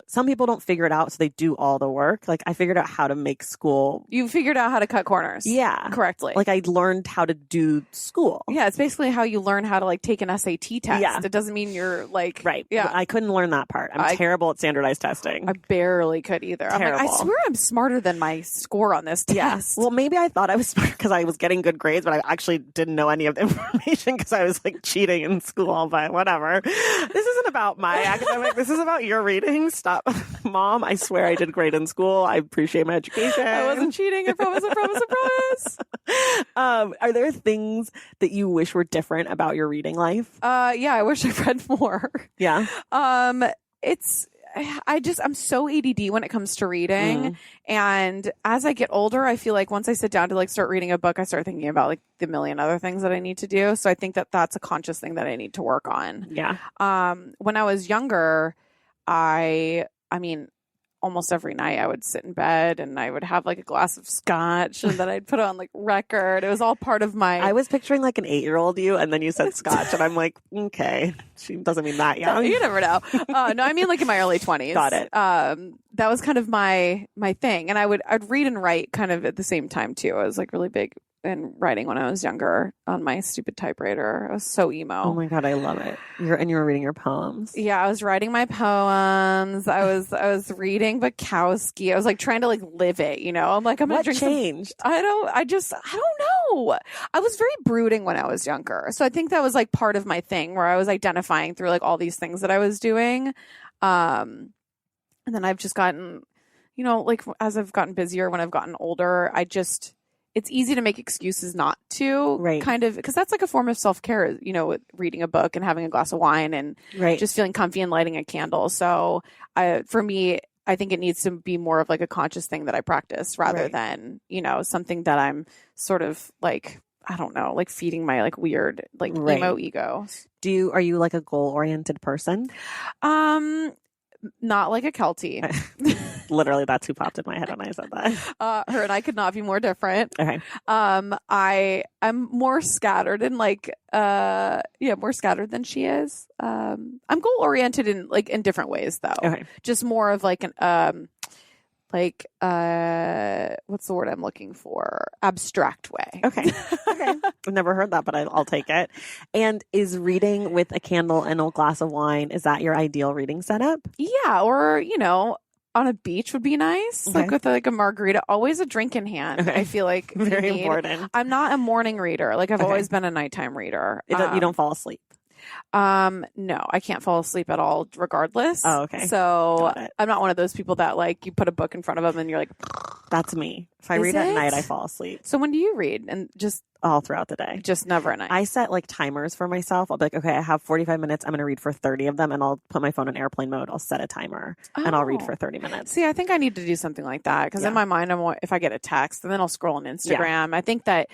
some people don't figure it out, so they do all the work. Like I figured out how to make school. You figured out how to cut corners. Yeah. Correctly. Like I learned how to do school. Yeah, it's basically how you learn how to like take an SAT test. Yeah. It doesn't mean you're like right. Yeah. I couldn't learn that part. I'm terrible at standardized testing. I barely could either. Terrible. I swear I'm smarter than my score on this test. Yeah. Well, maybe I thought I was smart because I was getting good grades, but I actually didn't know any of the information because I was like cheating in school, but whatever. This isn't about my academic. This is about your reading. Stop. Mom, I swear I did great in school. I appreciate my education. I wasn't cheating. I promise, I promise, I promise. Are there things that you wish were different about your reading life? Yeah, I wish I read more. Yeah. I'm so ADD when it comes to reading. And as I get older, I feel like once I sit down to like start reading a book, I start thinking about like the million other things that I need to do. So I think that that's a conscious thing that I need to work on. Yeah. When I was younger, I mean, almost every night I would sit in bed and I would have like a glass of scotch and then I'd put on like record. It was all part of my... I was picturing like an 8-year-old you, and then you said scotch and I'm like, okay, she doesn't mean that young. You never know. No, I mean like in my early 20s. Got it. That was kind of my thing. And I'd read and write kind of at the same time too. I was like really big in writing when I was younger on my stupid typewriter. I was so emo. Oh my God, I love it. You were reading your poems. Yeah, I was writing my poems. I was reading Bukowski. I was like trying to like live it, I'm like, I'm gonna drink. What changed? I don't know. I was very brooding when I was younger. So I think that was like part of my thing where I was identifying through like all these things that I was doing. And then I've just gotten, like as I've gotten busier, when I've gotten older, it's easy to make excuses not to, right? Kind of, because that's like a form of self-care, with reading a book and having a glass of wine and just feeling comfy and lighting a candle. So for me, I think it needs to be more of like a conscious thing that I practice rather than, something that I'm sort of like, I don't know, like feeding my like weird, like emo ego. Are you like a goal-oriented person? Not like a Keltie. Literally, that's who popped in my head when I said that. Her and I could not be more different. Okay. I'm more scattered and more scattered than she is. I'm goal oriented in different ways though. Okay. Just more of like what's the word I'm looking for? Abstract way. Okay. I've never heard that, but I'll take it. And is reading with a candle and a glass of wine, is that your ideal reading setup? Yeah. Or, on a beach would be nice. Okay. Like with like a margarita, always a drink in hand. Okay. I feel like very important. I'm not a morning reader. Like I've always been a nighttime reader. You don't fall asleep. No, I can't fall asleep at all regardless. Oh, okay. So I'm not one of those people that like you put a book in front of them and you're like, That's me. If I read at night, I fall asleep. So when do you read? And just all throughout the day. Just never at night. I set like timers for myself. I'll be like, okay, I have 45 minutes. I'm going to read for 30 of them, and I'll put my phone in airplane mode. I'll set a timer and I'll read for 30 minutes. See, I think I need to do something like that because in my mind, if I get a text and then I'll scroll on Instagram. I think that,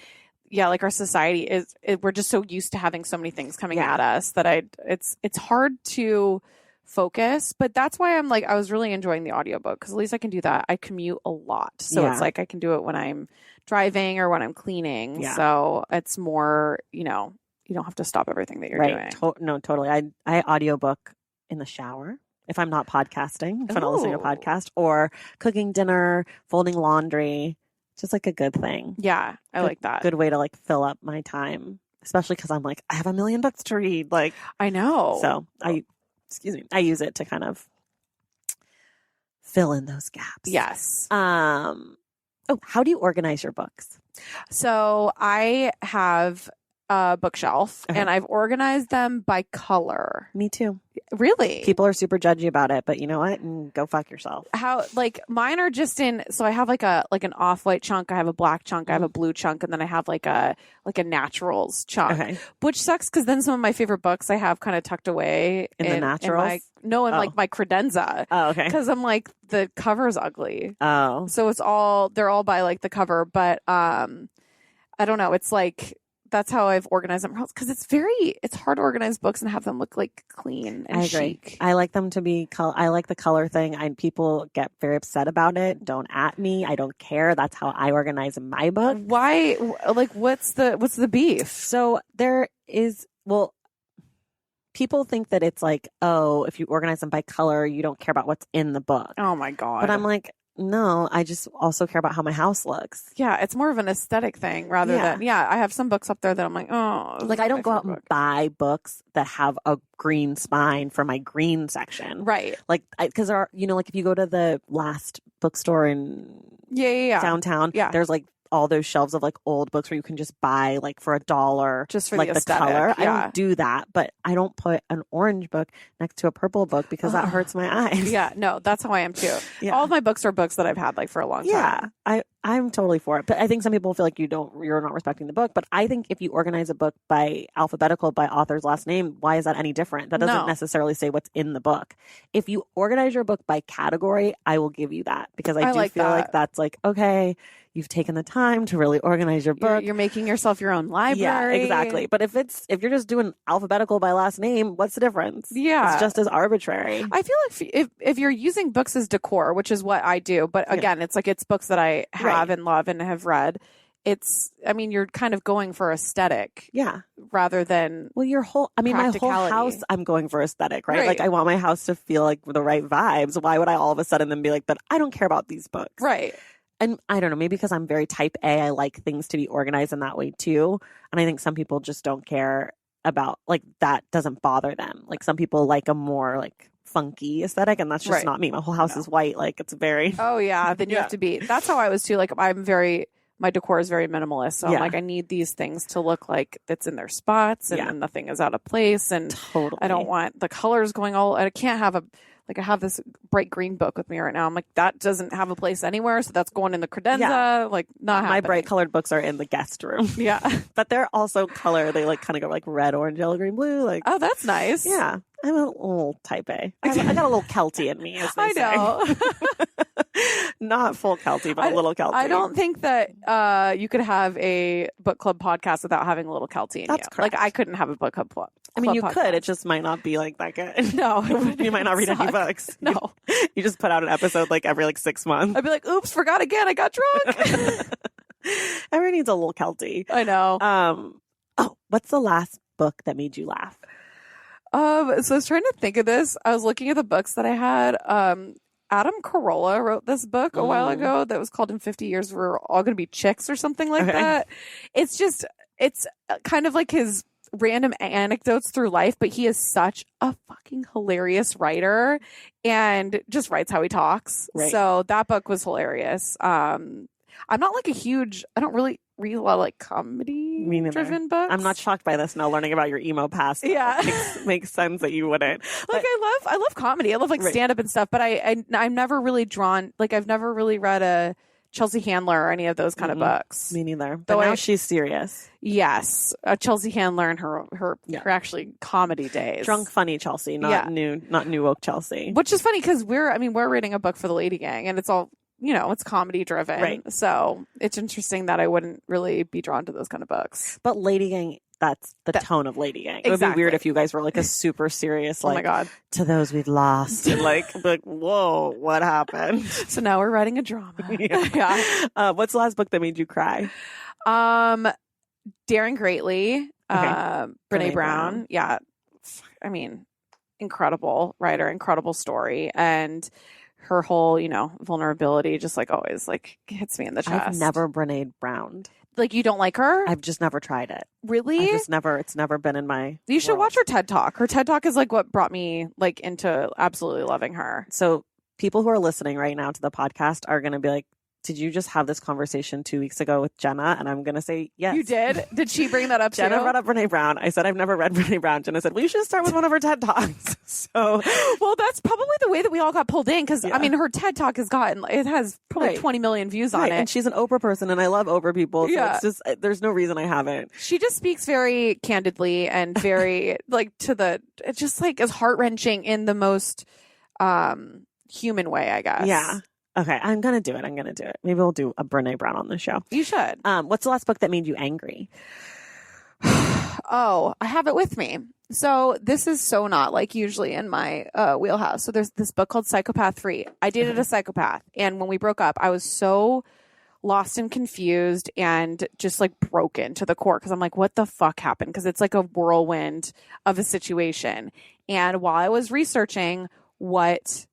like our society we're just so used to having so many things coming at us that it's hard to focus. But that's why I'm like, I was really enjoying the audiobook because at least I can do that. I commute a lot. So it's like I can do it when I'm driving or when I'm cleaning. So it's more, you don't have to stop everything that you're doing. No, totally. I audiobook in the shower if I'm not podcasting, if I'm not listening to a podcast, or cooking dinner, folding laundry. Just like a good thing. Yeah, I like that. Good way to like fill up my time, especially because I'm like, I have a million books to read. Like, I know. So I use it to kind of fill in those gaps. Yes. How do you organize your books? So I have a bookshelf and I've organized them by color. Me too. Really? People are super judgy about it, but you know what? Go fuck yourself. How, like, mine are just so I have like an off-white chunk, I have a black chunk, I have a blue chunk, and then I have like a naturals chunk, which sucks because then some of my favorite books I have kind of tucked away in the naturals. Like my credenza. Oh, okay. Because I'm like, the cover's ugly. Oh. So they're all by like the cover, but I don't know. It's like, that's how I've organized them because it's hard to organize books and have them look like clean and chic. I like them to be I like the color thing. people get very upset about it. Don't at me. I don't care. That's how I organize my book. Why? Like, what's the beef? So there is, people think that it's like, oh, if you organize them by color, you don't care about what's in the book. Oh my God. But I'm like, no, I just also care about how my house looks. Yeah, it's more of an aesthetic thing rather than, I have some books up there that I'm like, oh. Like, I don't go out and buy books that have a green spine for my green section. Right. Like, because like if you go to the last bookstore in downtown, there's like all those shelves of like old books where you can just buy like for $1 just for like the color. Yeah. I don't do that, but I don't put an orange book next to a purple book because that hurts my eyes. Yeah, no, that's how I am too. Yeah. All of my books are books that I've had like for a long time. Yeah, I'm totally for it. But I think some people feel like you're not respecting the book. But I think if you organize a book by alphabetical by author's last name, why is that any different? That doesn't necessarily say what's in the book. If you organize your book by category, I will give you that because I do feel like that's like, okay, you've taken the time to really organize your book. You're making yourself your own library. Yeah, exactly. But if you're just doing alphabetical by last name, what's the difference? Yeah. It's just as arbitrary. I feel like if you're using books as decor, which is what I do, but again, it's like it's books that I have and love and have read. You're kind of going for aesthetic. Yeah. Rather than my whole house, I'm going for aesthetic, right? Like I want my house to feel like the right vibes. Why would I all of a sudden then be like, but I don't care about these books. Right. And I don't know, maybe because I'm very type A, I like things to be organized in that way too. And I think some people just don't care about, like, that doesn't bother them. Like some people like a more like funky aesthetic, and that's just not me. My whole house is white. Like it's very. Oh yeah, then you have to be. That's how I was too. Like my decor is very minimalist. So I'm like, I need these things to look like it's in their spots and nothing is out of place. And I don't want the colors going I can't have I have this bright green book with me right now. I'm like, that doesn't have a place anywhere. So that's going in the credenza. Yeah. Like, not happening. My bright colored books are in the guest room. Yeah. But they're also color. They like kind of go like red, orange, yellow, green, blue. Like, oh, that's nice. Yeah. I'm a little type A. I got a little Kelty in me, as they say. I know. Not full Kelty, but a little Kelty. I don't think that you could have a book club podcast without having a little Kelty in That's you. correct. Like, I couldn't have a book club podcast. You could. It just might not be like that good. No. You might not read any books. No. You just put out an episode like every 6 months. I'd be like, oops, forgot again. I got drunk. Everyone needs a little Kelty. I know. What's the last book that made you laugh? So I was trying to think of this. I was looking at the books that I had. Adam Carolla wrote this book a while ago that was called In 50 Years We're All Going to Be Chicks or something like that. It's kind of like his random anecdotes through life, but he is such a fucking hilarious writer and just writes how he talks. Right. So that book was hilarious. I'm not like I don't really read a lot of like comedy driven books. I'm not shocked by this now, learning about your emo past. Yeah. Makes sense that you wouldn't. Like I love comedy. I love like stand up and stuff, but I'm never really drawn, like I've never really read a Chelsea Handler or any of those kind of books. Me neither. But now she's serious. Yes. Chelsea Handler and her actually comedy days. Drunk, funny Chelsea, not new woke Chelsea. Which is funny because we're reading a book for the Lady Gang and it's all, it's comedy driven. Right. So it's interesting that I wouldn't really be drawn to those kind of books. But Lady Gang, that's the tone of Lady Gang. It would be weird if you guys were like a super serious, like, oh my God, to those we've lost. And like, whoa, what happened? So now we're writing a drama. What's the last book that made you cry? Daring Greatly, Brene Brown. Yeah. I mean, incredible writer, incredible story. And her whole, vulnerability just like always like hits me in the chest. I've never Brene Browned. Like, you don't like her? I've just never tried it. Really? It's never been in my You should world. watch her TED Talk. Her TED Talk is like what brought me like into absolutely loving her. So people who are listening right now to the podcast are going to be like, did you just have this conversation 2 weeks ago with Jenna? And I'm going to say, yes. You did? Did she bring that up Jenna too? brought up Brene Brown. I said, I've never read Brene Brown. Jenna said, well, you should start with one of her TED Talks. So, well, that's probably the way that we all got pulled in. Cause her TED Talk it has probably 20 million views on it. And she's an Oprah person and I love Oprah people. So it's just, there's no reason I haven't. She just speaks very candidly and very it just like is heart wrenching in the most, human way, I guess. Yeah. Okay, I'm going to do it. Maybe we'll do a Brene Brown on the show. You should. What's the last book that made you angry? Oh, I have it with me. So this is so not like usually in my wheelhouse. So there's this book called Psychopath 3. I dated a psychopath. And when we broke up, I was so lost and confused and just like broken to the core. Cause I'm like, what the fuck happened? Cause it's like a whirlwind of a situation. And while I was researching what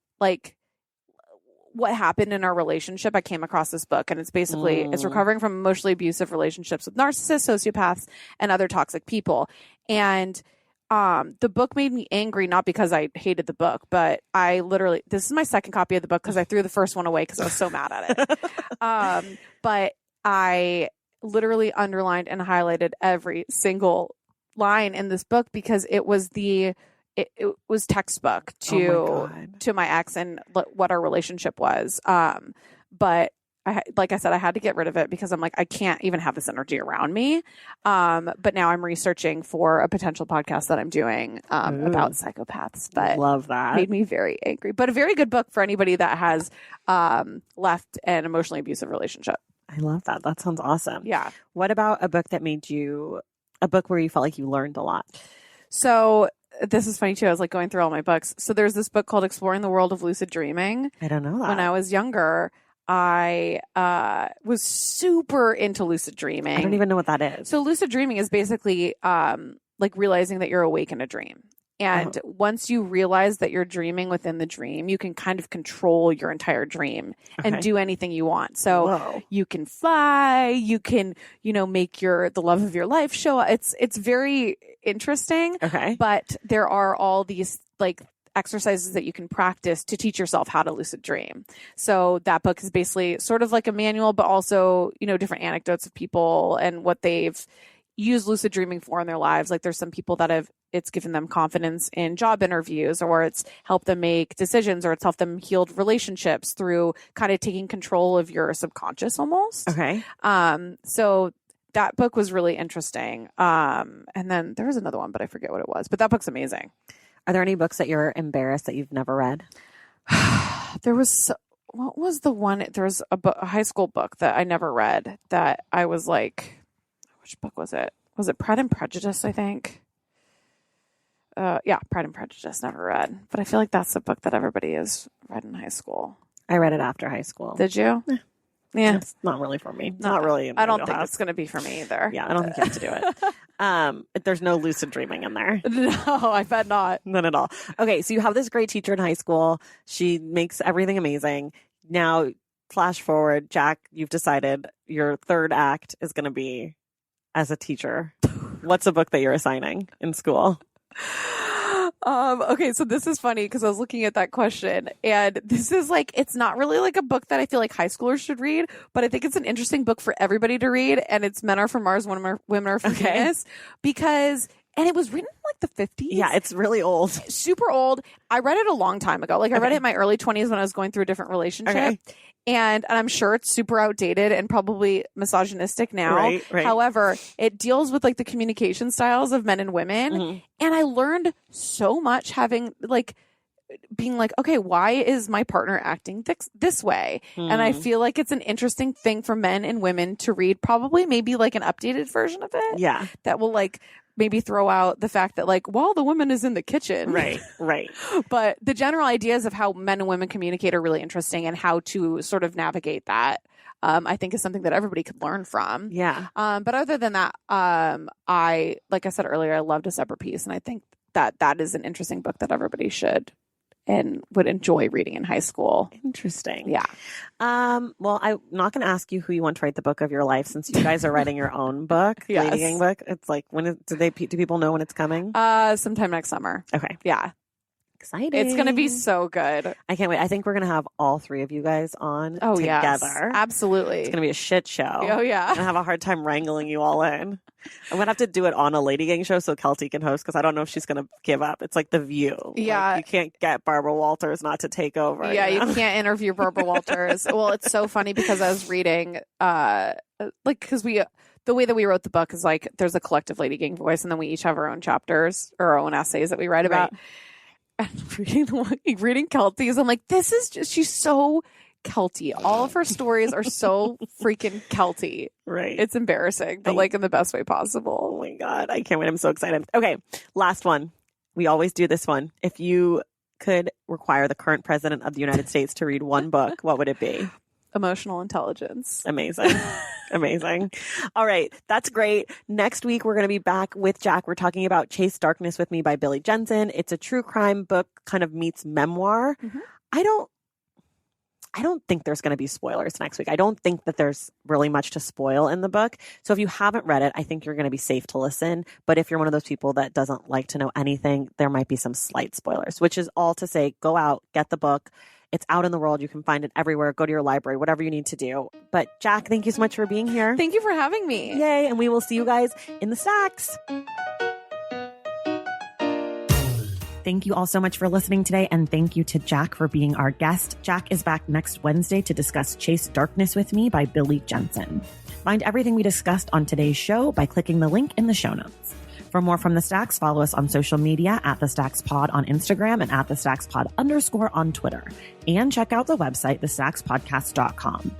happened in our relationship, I came across this book, and it's basically it's recovering from emotionally abusive relationships with narcissists, sociopaths, and other toxic people. And the book made me angry, not because I hated the book, but this is my second copy of the book because I threw the first one away because I was so mad at it. But I literally underlined and highlighted every single line in this book because it was it was textbook to my ex and what our relationship was. But like I said, I had to get rid of it because I'm like, I can't even have this energy around me. But now I'm researching for a potential podcast that I'm doing about psychopaths. But love that. Made me very angry. But a very good book for anybody that has left an emotionally abusive relationship. I love that. That sounds awesome. Yeah. What about a book that a book where you felt like you learned a lot? So this is funny too. I was like going through all my books. So there's this book called Exploring the World of Lucid Dreaming. I don't know that. When I was younger, I was super into lucid dreaming. I don't even know what that is. So lucid dreaming is basically like realizing that you're awake in a dream. And once you realize that you're dreaming within the dream, you can kind of control your entire dream and do anything you want. So you can fly, you can, make the love of your life show up. It's very interesting. Okay. But there are all these like exercises that you can practice to teach yourself how to lucid dream. So that book is basically sort of like a manual, but also, different anecdotes of people and what they've used lucid dreaming for in their lives. Like there's some people that it's given them confidence in job interviews, or it's helped them make decisions, or it's helped them heal relationships through kind of taking control of your subconscious almost. Okay. So that book was really interesting. And then there was another one, but I forget what it was, but that book's amazing. Are there any books that you're embarrassed that you've never read? What was the one? There was a high school book that I never read that I was like, which book was it? Was it Pride and Prejudice, I think? Yeah, Pride and Prejudice, never read. But I feel like that's the book that everybody has read in high school. I read it after high school. Did you? Yeah. It's not really for me. Not really. I don't think it's going to be for me either. Yeah, I don't think you have to do it. There's no lucid dreaming in there. No, I bet not. None at all. Okay, so you have this great teacher in high school. She makes everything amazing. Now, flash forward, Jac, you've decided your third act is going to be as a teacher. What's a book that you're assigning in school? Okay, so this is funny because I was looking at that question, and this is like, it's not really like a book that I feel like high schoolers should read, but I think it's an interesting book for everybody to read, and it's Men Are From Mars, Women Are From Venus, because, and it was written like the 50s. Yeah, it's really old. Super old. I read it a long time ago. Like I read it in my early 20s when I was going through a different relationship. Okay. And I'm sure it's super outdated and probably misogynistic now. Right. However, it deals with like the communication styles of men and women. Mm-hmm. And I learned so much being like, okay, why is my partner acting this way? Mm. And I feel like it's an interesting thing for men and women to read, probably maybe like an updated version of it. Yeah. That will like maybe throw out the fact that like, while the woman is in the kitchen. Right. But the general ideas of how men and women communicate are really interesting, and how to sort of navigate that, I think is something that everybody could learn from. Yeah. But other than that, like I said earlier, I loved A Separate Peace. And I think that is an interesting book that everybody should and would enjoy reading in high school. Interesting. Yeah. Well, I'm not going to ask you who you want to write the book of your life, since you guys are writing your own book, yes. Lady Gang book. It's like, do people know when it's coming? Sometime next summer. Okay. Yeah. Exciting. It's going to be so good. I can't wait. I think we're going to have all three of you guys on together. Yes, absolutely. It's going to be a shit show. Oh, yeah. I'm going to have a hard time wrangling you all in. I'm going to have to do it on a Lady Gang show so Kelty can host, because I don't know if she's going to give up. It's like The View. Yeah. Like, you can't get Barbara Walters not to take over. Yeah, you can't interview Barbara Walters. Well, it's so funny because I was reading, because the way that we wrote the book is like, there's a collective Lady Gang voice, and then we each have our own chapters or our own essays that we write about. Right. And reading Kelty's, I'm like, this is just, she's so Kelty. All of her stories are so freaking Kelty. Right. It's embarrassing, but like in the best way possible. Oh my God. I can't wait. I'm so excited. Okay. Last one. We always do this one. If you could require the current president of the United States to read one book, what would it be? Emotional Intelligence. Amazing. Amazing. All right. That's great. Next week, we're going to be back with Jac. We're talking about Chase Darkness with Me by Billy Jensen. It's a true crime book, kind of meets memoir. Mm-hmm. I don't think there's going to be spoilers next week. I don't think that there's really much to spoil in the book. So if you haven't read it, I think you're going to be safe to listen. But if you're one of those people that doesn't like to know anything, there might be some slight spoilers, which is all to say, go out, get the book. It's out in the world. You can find it everywhere. Go to your library, whatever you need to do. But Jac, thank you so much for being here. Thank you for having me. Yay. And we will see you guys in the stacks. Thank you all so much for listening today. And thank you to Jac for being our guest. Jac is back next Wednesday to discuss Chase Darkness with Me by Billy Jensen. Find everything we discussed on today's show by clicking the link in the show notes. For more from The Stacks, follow us on social media at The Stacks Pod on Instagram and at The Stacks Pod _ on Twitter. And check out the website, thestackspodcast.com.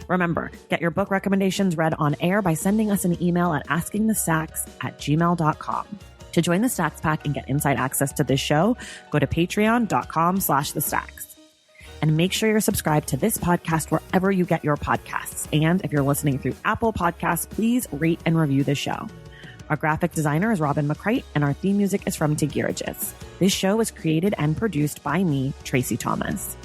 Remember, get your book recommendations read on air by sending us an email at askingthestacks@gmail.com. To join the Stacks Pack and get inside access to this show, go to patreon.com/thestacks. And make sure you're subscribed to this podcast wherever you get your podcasts. And if you're listening through Apple Podcasts, please rate and review the show. Our graphic designer is Robin McCrite, and our theme music is from Tigirages. This show is created and produced by me, Tracy Thomas.